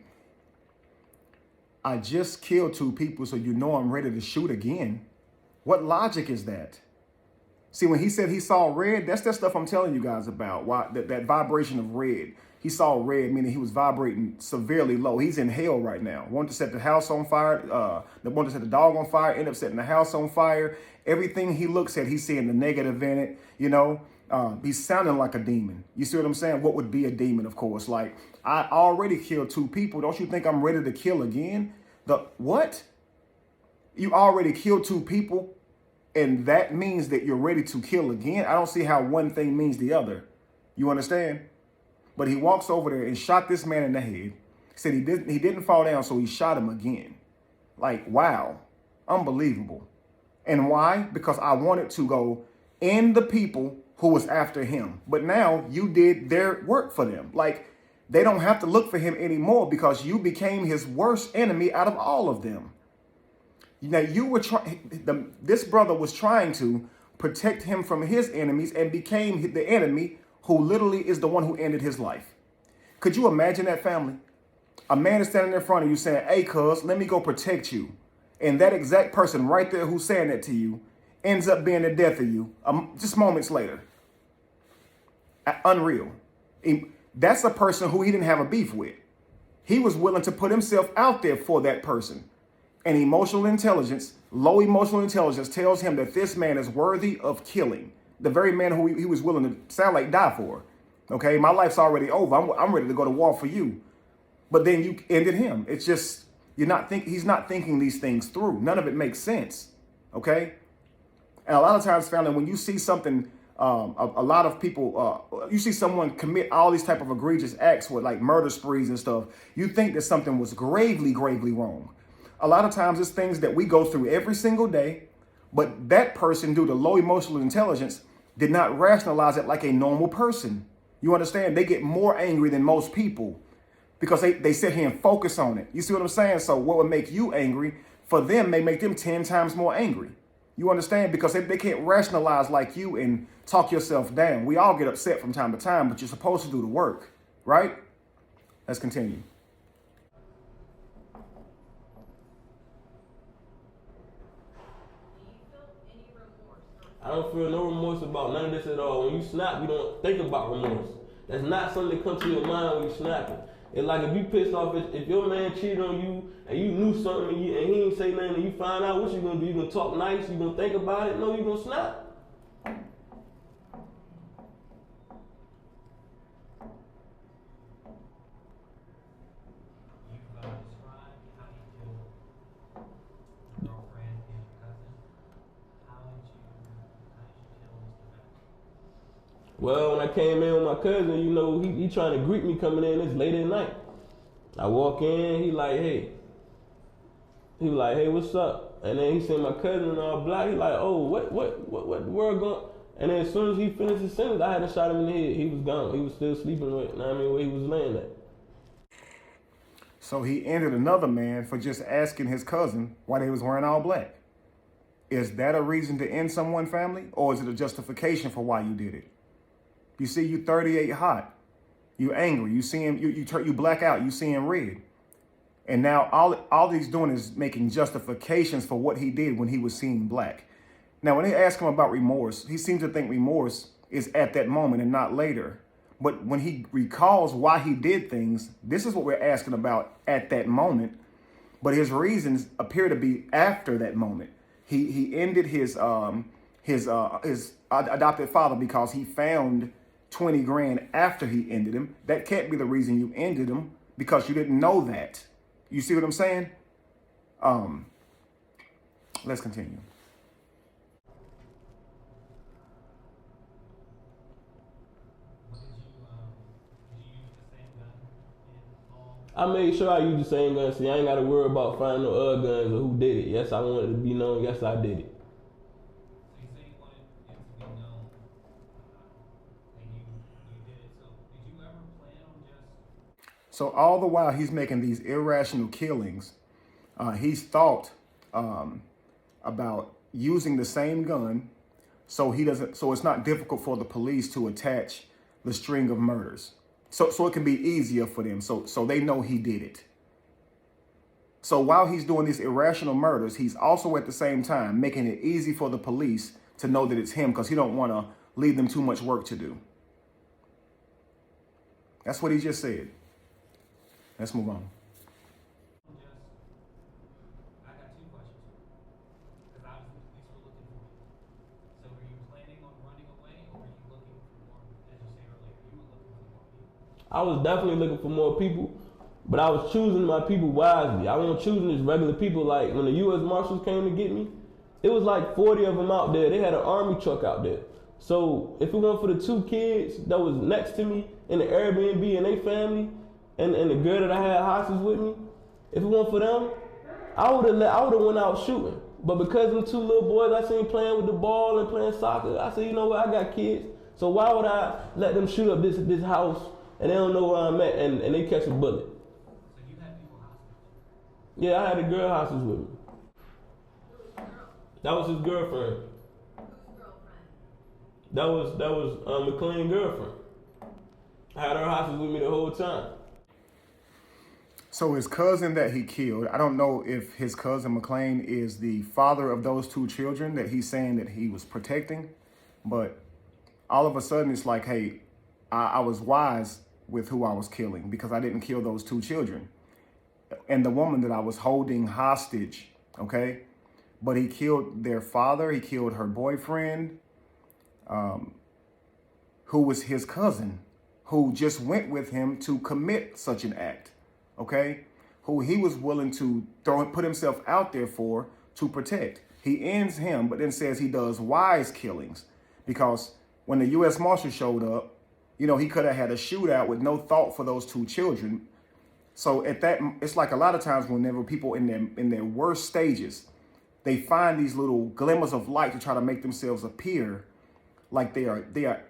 I just killed 2 people, so you know I'm ready to shoot again. What logic is that? See, when he said he saw red, that's that stuff I'm telling you guys about. Why that vibration of red. He saw red, meaning he was vibrating severely low. He's in hell right now. Wanted to set the house on fire. Wanted to set the dog on fire. Ended up setting the house on fire. Everything he looks at, he's seeing the negative in it. You know, he's sounding like a demon. You see what I'm saying? What would be a demon, of course? Like, I already killed 2 people. Don't you think I'm ready to kill again? What? You already killed 2 people, and that means that you're ready to kill again? I don't see how one thing means the other. You understand? But he walks over there and shot this man in the head. Said he didn't fall down, so he shot him again. Like, wow. Unbelievable. And why? Because I wanted to go end the people who was after him. But now you did their work for them. Like, they don't have to look for him anymore because you became his worst enemy out of all of them. Now, this brother was trying to protect him from his enemies and became the enemy who literally is the one who ended his life. Could you imagine that, family? A man is standing in front of you saying, hey, cuz, let me go protect you. And that exact person right there who's saying that to you ends up being the death of you just moments later. Unreal. That's a person who he didn't have a beef with. He was willing to put himself out there for that person. And emotional intelligence, low emotional intelligence, tells him that this man is worthy of killing. The very man who he was willing to sound like die for. Okay, my life's already over. I'm ready to go to war for you. But then you ended him. It's just, he's not thinking these things through. None of it makes sense. Okay? And a lot of times, family, when you see something A lot of people, you see someone commit all these type of egregious acts with like murder sprees and stuff. You think that something was gravely, gravely wrong. A lot of times it's things that we go through every single day, but that person, due to low emotional intelligence, did not rationalize it like a normal person. You understand? They get more angry than most people because they sit here and focus on it. You see what I'm saying? So what would make you angry, for them, may make them 10 times more angry. You understand? Because they can't rationalize like you and talk yourself down. We all get upset from time to time, but you're supposed to do the work, right? Let's continue. Do you feel any remorse? I don't feel no remorse about none of this at all. When you snap, you don't think about remorse. That's not something that comes to your mind when you snapping. It's like if you pissed off, if your man cheated on you and you knew something and he ain't say nothing and you find out, what you gonna do? You gonna talk nice? You gonna think about it? No, you gonna snap. You've described how you killed your girlfriend and your cousin. How did you kill Mr. Beck? Well, when I came in with my cousin, you know, he trying to greet me coming in. It's late at night. I walk in, he like, hey. He was like, hey, what's up? And then he seen my cousin all black. He like, oh, what the world going? And then as soon as he finished his sentence, I had to shot him in the head. He was gone. He was still sleeping with, where he was laying at. So he ended another man for just asking his cousin why they was wearing all black. Is that a reason to end someone's family, or is it a justification for why you did it? You see, you 38 hot, you angry, you see him, you black out, you see him red. And now all he's doing is making justifications for what he did when he was seeing black. Now, when they ask him about remorse, he seems to think remorse is at that moment and not later. But when he recalls why he did things, this is what we're asking about at that moment. But his reasons appear to be after that moment. He ended his adopted father because he found 20 grand after he ended him. That can't be the reason you ended him, because you didn't know that. You see what I'm saying? Let's continue. Did you use the same gun in all? I made sure I used the same gun. See, I ain't got to worry about finding no other guns or who did it. Yes, I wanted it to be known. Yes, I did it. So you say you wanted it to be known, and you did it. So did you ever plan on just? So all the while he's making these irrational killings, he's thought about using the same gun, so it's not difficult for the police to attach the string of murders. So it can be easier for them. So they know he did it. So while he's doing these irrational murders, he's also at the same time making it easy for the police to know that it's him, because he don't want to leave them too much work to do. That's what he just said. Let's move on. I got two questions. Because obviously the police were looking for you. So were you planning on running away, or were you looking for more, as you said earlier, you were looking for more people? I was definitely looking for more people, but I was choosing my people wisely. I wasn't choosing just regular people. Like when the U.S. Marshals came to get me, it was like 40 of them out there. They had an army truck out there. So if it weren't for the two kids that was next to me in the Airbnb and their family, and the girl that I had hostage with me, if it weren't for them, I would have went out shooting. But because them two little boys I seen playing with the ball and playing soccer, I said, you know what, I got kids, so why would I let them shoot up this house and they don't know where I'm at and they catch a bullet? So you had people hostage? Yeah, I had a girl hostage with me. Who was the girl? That was his girlfriend. Whose girlfriend? That was McLean's girlfriend. I had her hostage with me the whole time. So his cousin that he killed, I don't know if his cousin McLean is the father of those two children that he's saying that he was protecting, but all of a sudden it's like, hey, I was wise with who I was killing because I didn't kill those two children. And the woman that I was holding hostage, okay? But he killed their father, he killed her boyfriend, who was his cousin, who just went with him to commit such an act. Okay, who he was willing to put himself out there for to protect. He ends him, but then says he does wise killings because when the U.S. Marshal showed up, he could have had a shootout with no thought for those two children. So at that, it's like a lot of times whenever people in their worst stages, they find these little glimmers of light to try to make themselves appear like they are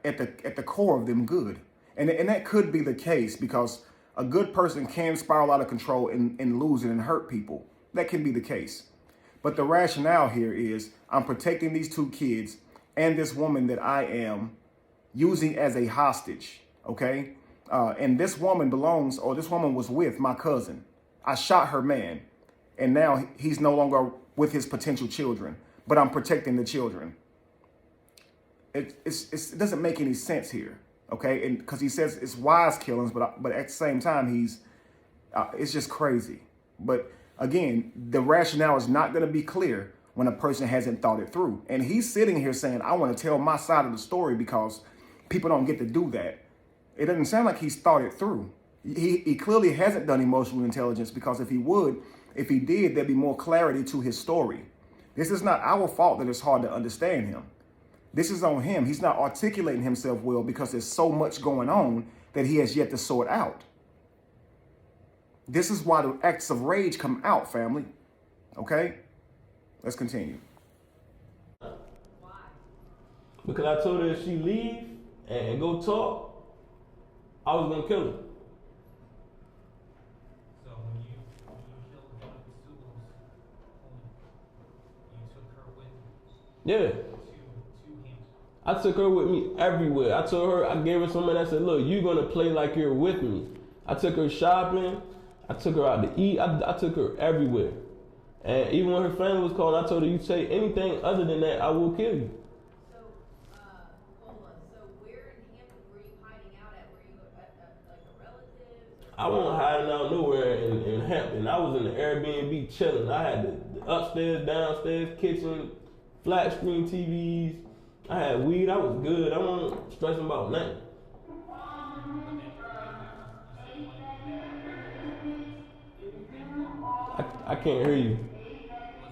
at the core of them good. And that could be the case, because a good person can spiral out of control and lose it and hurt people. That can be the case. But the rationale here is I'm protecting these two kids and this woman that I am using as a hostage, okay? And this woman was with my cousin. I shot her man, and now he's no longer with his potential children, but I'm protecting the children. It doesn't make any sense here, okay? And because he says it's wise killings, but at the same time, it's just crazy. But again, the rationale is not going to be clear when a person hasn't thought it through. And he's sitting here saying, I want to tell my side of the story because people don't get to do that. It doesn't sound like he's thought it through. He clearly hasn't done emotional intelligence, because if he did, there'd be more clarity to his story. This is not our fault that it's hard to understand him. This is on him. He's not articulating himself well because there's so much going on that he has yet to sort out. This is why the acts of rage come out, family. Okay? Let's continue. Why? Because I told her if she leave and go talk, I was gonna kill her. So when you killed one of the Sulos, you took her with you Yeah. to him. I took her with me everywhere. I told her, I gave her something that said, look, you're gonna play like you're with me. I took her shopping. I took her out to eat. I took her everywhere. And even when her family was calling, I told her, you say anything other than that, I will kill you. So, Cola, so where in Hampton were you hiding out at? Were you at like a relative? I wasn't hiding out nowhere in Hampton. I was in the Airbnb chilling. I had the upstairs, downstairs, kitchen, flat screen TVs. I had weed. I was good. I wasn't stressing about nothing. I can't hear you. Was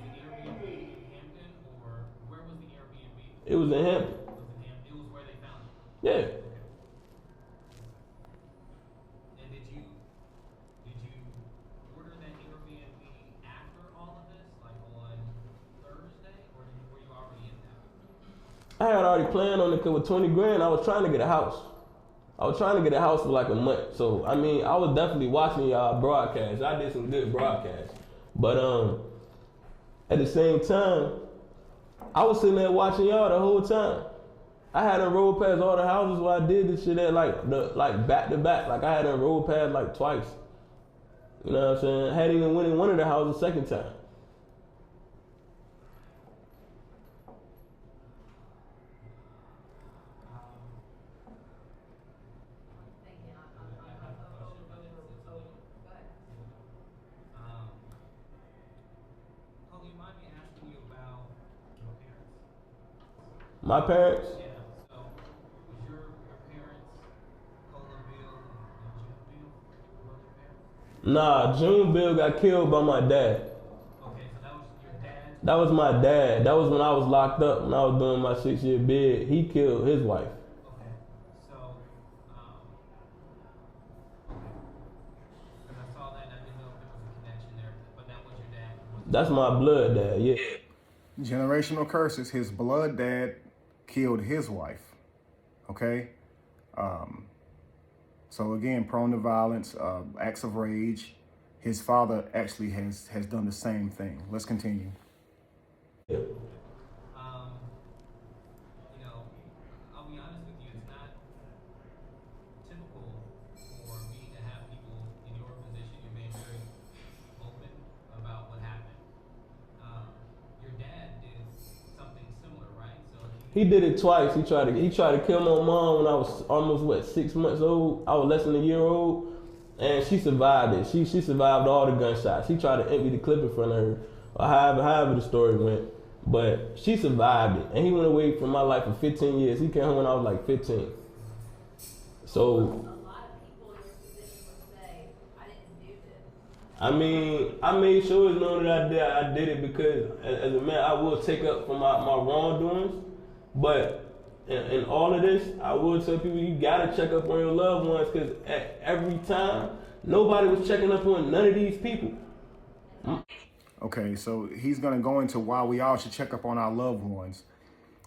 the Airbnb in Hampton, or where was the Airbnb? It was in Hampton. It was in Hampton. It was where they found you. Yeah. And did you order that Airbnb after all of this, like on Thursday, or were you already in that? I had already planned on it, because with 20 grand, I was trying to get a house. I was trying to get a house for like a month. So, I mean, I was definitely watching y'all broadcasts. I did some good broadcasts. But at the same time, I was sitting there watching y'all the whole time. I had to roll past all the houses where I did this shit at like back to back. Like I had to roll past like twice. You know what I'm saying? I hadn't even went in one of the houses the second time. Do you mind me asking you about your parents? My parents? Yeah. So, was your parents, Cola Beale and June Beale, were your parents? Nah, June Bill got killed by my dad. Okay, so that was your dad? That was my dad. That was when I was locked up, when I was doing my 6-year bid. He killed his wife. Okay. So, because I saw that, I didn't know if there was a connection there, but that was your dad. That's my blood dad, yeah. Generational curses. His blood dad killed his wife. Okay? So again, prone to violence, acts of rage. His father actually has done the same thing. Let's continue. Yeah. You know, I'll be honest with you, it's not typical for me to have people in your position. You're being very open about what happened. Your dad did something similar, right? So He did it twice. He tried to kill my mom when I was almost 6 months old. I was less than a year old, and she survived it. She survived all the gunshots. He tried to empty the clip in front of her, or however the story went. But she survived it, and he went away from my life for 15 years. He came home when I was like 15. So, A lot of people in your position would say, I didn't do this. I mean, I made sure it's known that I did it because as a man, I will take up for my wrongdoings. But in all of this, I would tell people you gotta check up on your loved ones, because at every time, nobody was checking up on none of these people. Okay, so he's going to go into why we all should check up on our loved ones,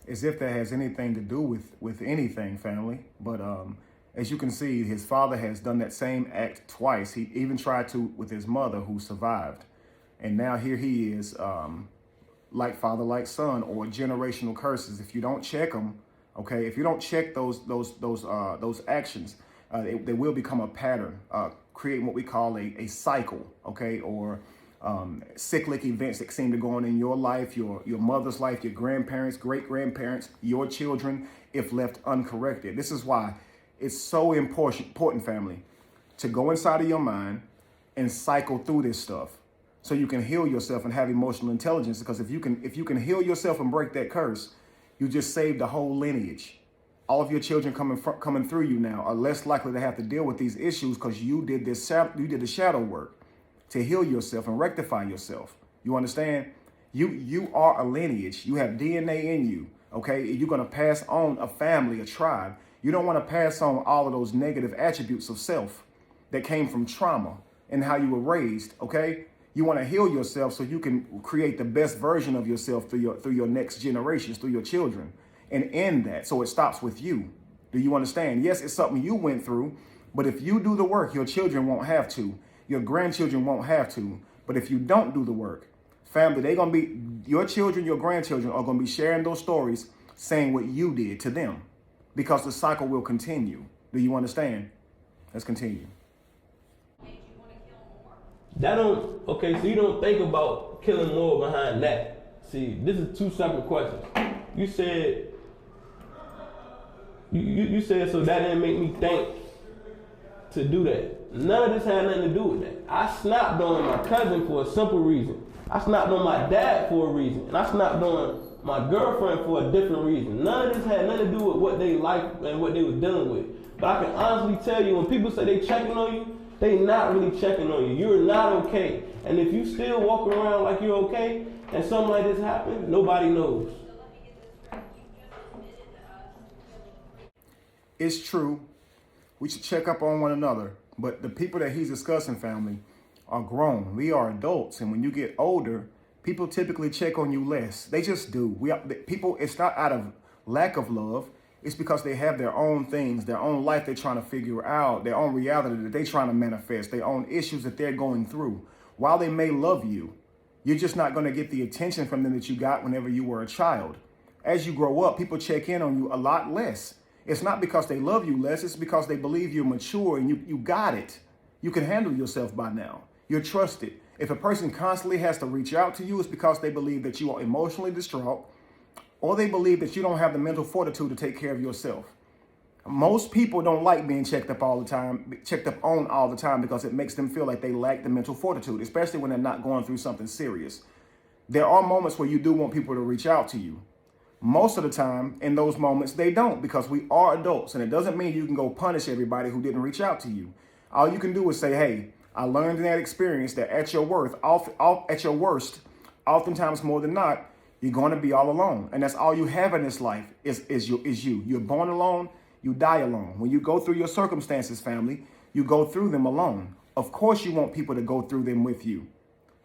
as if that has anything to do with anything, family. But as you can see, his father has done that same act twice. He even tried to with his mother, who survived. And now here he is, like father, like son, or generational curses. If you don't check them, okay, if you don't check those actions, they will become a pattern, creating what we call a cycle, okay, or cyclic events that seem to go on in your life, your mother's life, your grandparents, great-grandparents, your children, if left uncorrected. This is why it's so important, family, to go inside of your mind and cycle through this stuff so you can heal yourself and have emotional intelligence. Because if you can heal yourself and break that curse, you just saved the whole lineage. All of your children coming through you now are less likely to have to deal with these issues because you did the shadow work to heal yourself and rectify yourself. You understand? You are a lineage. You have DNA in you, okay? You're going to pass on a family, a tribe. You don't want to pass on all of those negative attributes of self that came from trauma and how you were raised, okay? You want to heal yourself so you can create the best version of yourself through your next generations, through your children, and end that so it stops with you. Do you understand? Yes, it's something you went through, but if you do the work, your children won't have to. Your grandchildren won't have to. But if you don't do the work, family, your children, your grandchildren are going to be sharing those stories, saying what you did to them, because the cycle will continue. Do you understand? Let's continue. Made you want to kill more? So you don't think about killing more behind that. See, this is two separate questions. You said, you said, so that didn't make me think to do that. None of this had nothing to do with that. I snapped on my cousin for a simple reason. I snapped on my dad for a reason. And I snapped on my girlfriend for a different reason. None of this had nothing to do with what they liked and what they was dealing with. But I can honestly tell you, when people say they checking on you, they not really checking on you. You're not okay. And if you still walking around like you're okay, and something like this happens, nobody knows. So let me get this straight. You just admitted to us killing 3. It's true. We should check up on one another. But the people that he's discussing, family, are grown. We are adults. And when you get older, people typically check on you less. They just do. People, it's not out of lack of love. It's because they have their own things, their own life they're trying to figure out, their own reality that they're trying to manifest, their own issues that they're going through. While they may love you, you're just not going to get the attention from them that you got whenever you were a child. As you grow up, people check in on you a lot less. It's not because they love you less. It's because they believe you're mature and you got it. You can handle yourself by now. You're trusted. If a person constantly has to reach out to you, it's because they believe that you are emotionally distraught, or they believe that you don't have the mental fortitude to take care of yourself. Most people don't like being checked up on all the time because it makes them feel like they lack the mental fortitude, especially when they're not going through something serious. There are moments where you do want people to reach out to you. Most of the time, in those moments, they don't, because we are adults, and it doesn't mean you can go punish everybody who didn't reach out to you. All you can do is say, hey, I learned in that experience that at your worst, oftentimes more than not, you're going to be all alone. And that's all you have in this life is you. You're born alone, you die alone. When you go through your circumstances, family, you go through them alone. Of course you want people to go through them with you,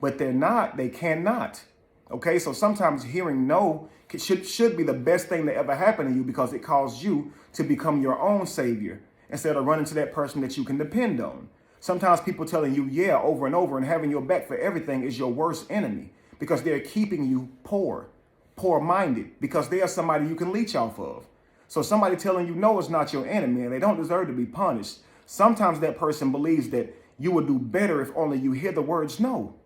but they cannot. Okay, so sometimes hearing no should be the best thing that ever happened to you, because it caused you to become your own savior instead of running to that person that you can depend on. Sometimes people telling you yeah over and over and having your back for everything is your worst enemy, because they're keeping you poor-minded, because they are somebody you can leech off of. So somebody telling you no is not your enemy, and they don't deserve to be punished. Sometimes that person believes that you would do better if only you hear the words no.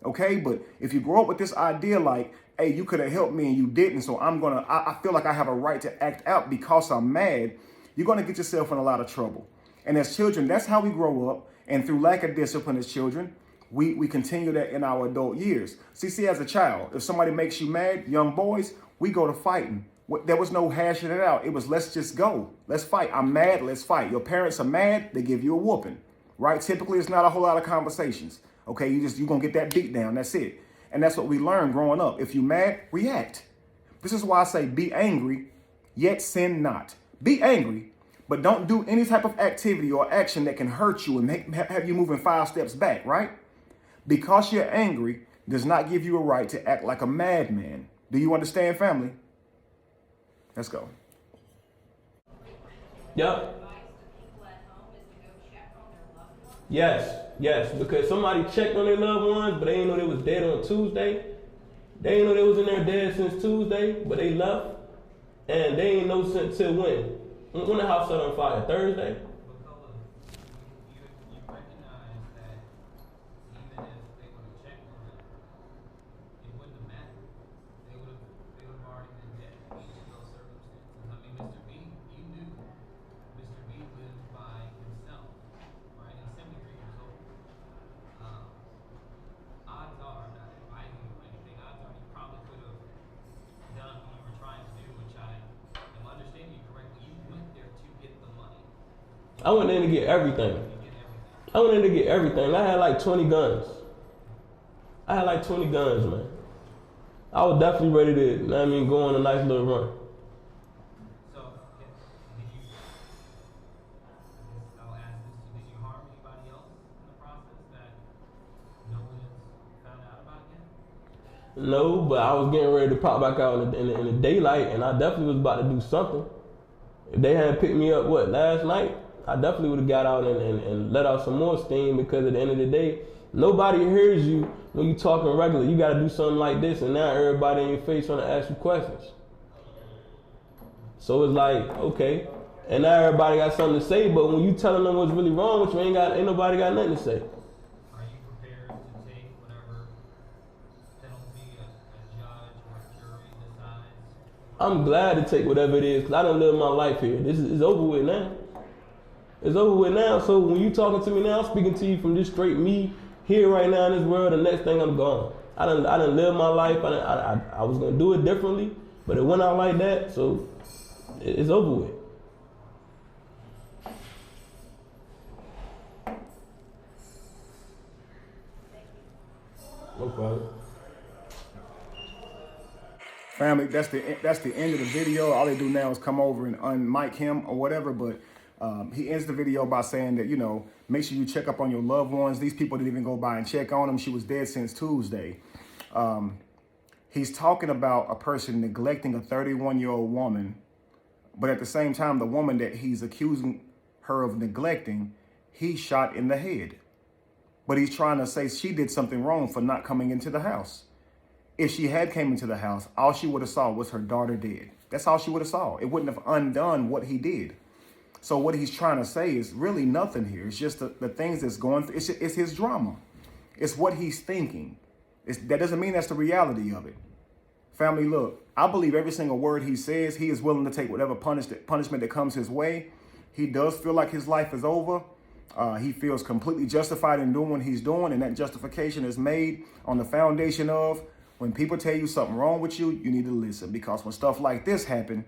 Okay, but if you grow up with this idea like, hey, you could have helped me and you didn't, so I feel like I have a right to act out because I'm mad, you're going to get yourself in a lot of trouble. And as children, that's how we grow up. And through lack of discipline as children, we continue that in our adult years. See, as a child, if somebody makes you mad, young boys, we go to fighting. There was no hashing it out. It was, let's just go. Let's fight. I'm mad. Let's fight. Your parents are mad. They give you a whooping, right? Typically, it's not a whole lot of conversations. Okay, you're going to get that beat down. That's it. And that's what we learn growing up. If you're mad, react. This is why I say be angry yet sin not. Be angry, but don't do any type of activity or action that can hurt you and have you moving 5 steps back, right? Because you're angry does not give you a right to act like a madman. Do you understand, family? Let's go. Yep. Yes, because somebody checked on their loved ones, but they didn't know they was dead on Tuesday. They didn't know they was in there dead since Tuesday, but they left. And they ain't know since till when? When the house set on fire? Thursday? Because you recognize that even if they would have checked on them, it wouldn't have mattered. They would have already been dead in each of those circumstances. I mean, Mr. B, you knew Mr. B lived by himself, right? He's 73 years old. Odds are, not advising you or anything, odds are you probably could have done what you were trying to do, which I am understanding you correctly. You went there to get the money. I went in to get everything. I went in to get everything. I had like 20 guns. Man. I was definitely ready to, go on a nice little run. So, did you, I'll ask this, did you harm anybody else in the process that no one has found out about yet? No, but I was getting ready to pop back out in the daylight, and I definitely was about to do something. If they hadn't picked me up, last night, I definitely would have got out and let out some more steam, because at the end of the day, nobody hears you when you talking regular. You got to do something like this, and now everybody in your face trying to ask you questions. So it's like, okay, and now everybody got something to say, but when you telling them what's really wrong with you, ain't nobody got nothing to say. Are you prepared to take whatever penalty a judge or a jury decides? I'm glad to take whatever it is, because I done lived my life here. This is over with now. It's over with now. So when you talking to me now, I'm speaking to you from just straight me here right now in this world. The next thing I'm gone. I done lived my life. I was gonna do it differently, but it went out like that. So it's over with. No problem. Family, that's the end of the video. All they do now is come over and unmic him or whatever, but he ends the video by saying that, make sure you check up on your loved ones. These people didn't even go by and check on them. She was dead since Tuesday. He's talking about a person neglecting a 31-year-old woman, but at the same time, the woman that he's accusing her of neglecting, he shot in the head. But he's trying to say she did something wrong for not coming into the house. If she had came into the house, all she would have saw was her daughter dead. That's all she would have saw. It wouldn't have undone what he did. So what he's trying to say is really nothing here. It's just the things that's going through. It's his drama. It's what he's thinking. That doesn't mean that's the reality of it. Family, look, I believe every single word he says. He is willing to take whatever punishment that comes his way. He does feel like his life is over. He feels completely justified in doing what he's doing. And that justification is made on the foundation of when people tell you something wrong with you, you need to listen. Because when stuff like this happen,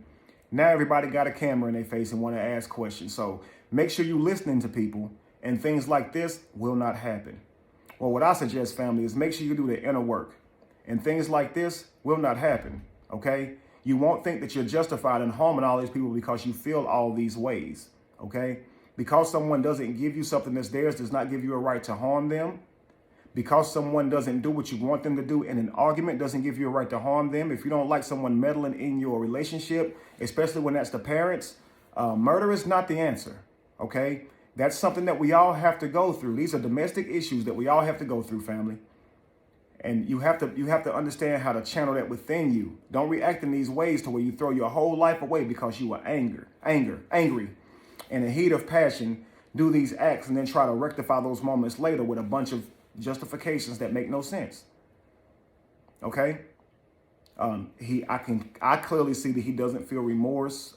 now everybody got a camera in their face and want to ask questions. So make sure you're listening to people, and things like this will not happen. Well, what I suggest, family, is make sure you do the inner work, and things like this will not happen, okay? You won't think that you're justified in harming all these people because you feel all these ways, okay? Because someone doesn't give you something that's theirs does not give you a right to harm them. Because someone doesn't do what you want them to do in an argument doesn't give you a right to harm them. If you don't like someone meddling in your relationship, especially when that's the parents, murder is not the answer, okay? That's something that we all have to go through. These are domestic issues that we all have to go through, family. And you have to understand how to channel that within you. Don't react in these ways to where you throw your whole life away because you were angry. In the heat of passion, do these acts and then try to rectify those moments later with a bunch of justifications that make no sense. Okay? I clearly see that he doesn't feel remorse.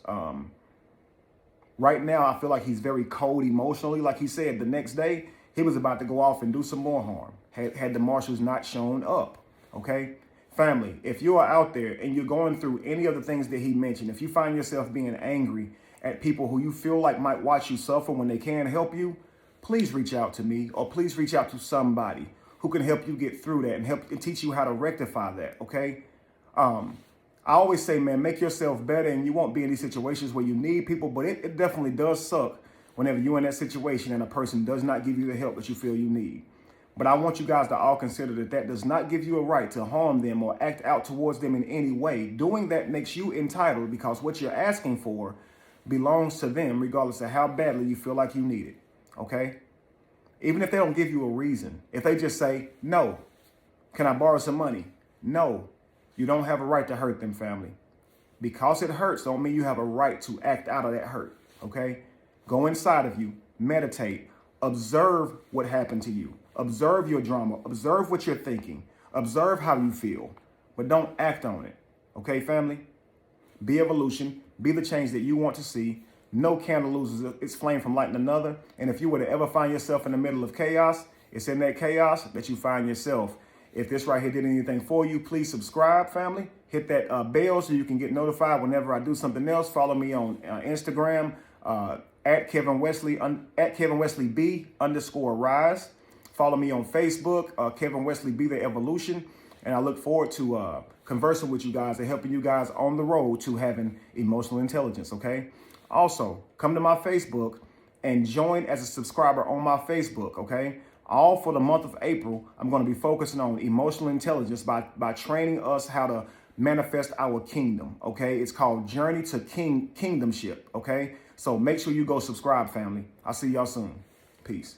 Right now, I feel like he's very cold emotionally. Like he said, the next day, he was about to go off and do some more harm had the marshals not shown up. Okay? Family, if you are out there and you're going through any of the things that he mentioned, if you find yourself being angry at people who you feel like might watch you suffer when they can't help you, please reach out to me, or please reach out to somebody who can help you get through that and help and teach you how to rectify that, okay? I always say, man, make yourself better and you won't be in these situations where you need people, but it definitely does suck whenever you're in that situation and a person does not give you the help that you feel you need. But I want you guys to all consider that that does not give you a right to harm them or act out towards them in any way. Doing that makes you entitled because what you're asking for belongs to them regardless of how badly you feel like you need it, okay? Even if they don't give you a reason, if they just say, no, can I borrow some money? No, you don't have a right to hurt them, family. Because it hurts don't mean you have a right to act out of that hurt, okay? Go inside of you, meditate, observe what happened to you. Observe your drama, observe what you're thinking, observe how you feel, but don't act on it, okay, family? Be evolution, be the change that you want to see. No candle loses its flame from lighting another. And if you were to ever find yourself in the middle of chaos, it's in that chaos that you find yourself. If this right here did anything for you, please subscribe, family. Hit that bell so you can get notified whenever I do something else. Follow me on Instagram at Kevin Wesley B_rise. Follow me on Facebook, Kevin Wesley Be The Evolution. And I look forward to conversing with you guys and helping you guys on the road to having emotional intelligence, okay? Also, come to my Facebook and join as a subscriber on my Facebook, okay? All for the month of April, I'm going to be focusing on emotional intelligence by training us how to manifest our kingdom, okay? It's called Journey to Kingdomship, okay? So make sure you go subscribe, family. I'll see y'all soon. Peace.